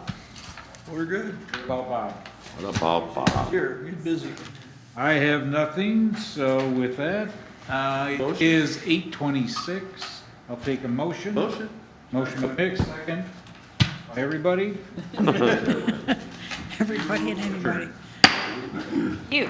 We're good. What about Bob? What about Bob? Here, get busy. I have nothing, so with that, it is 8:26. I'll take a motion. Motion? Motion by Nick, second. By everybody? Everybody and anybody. You.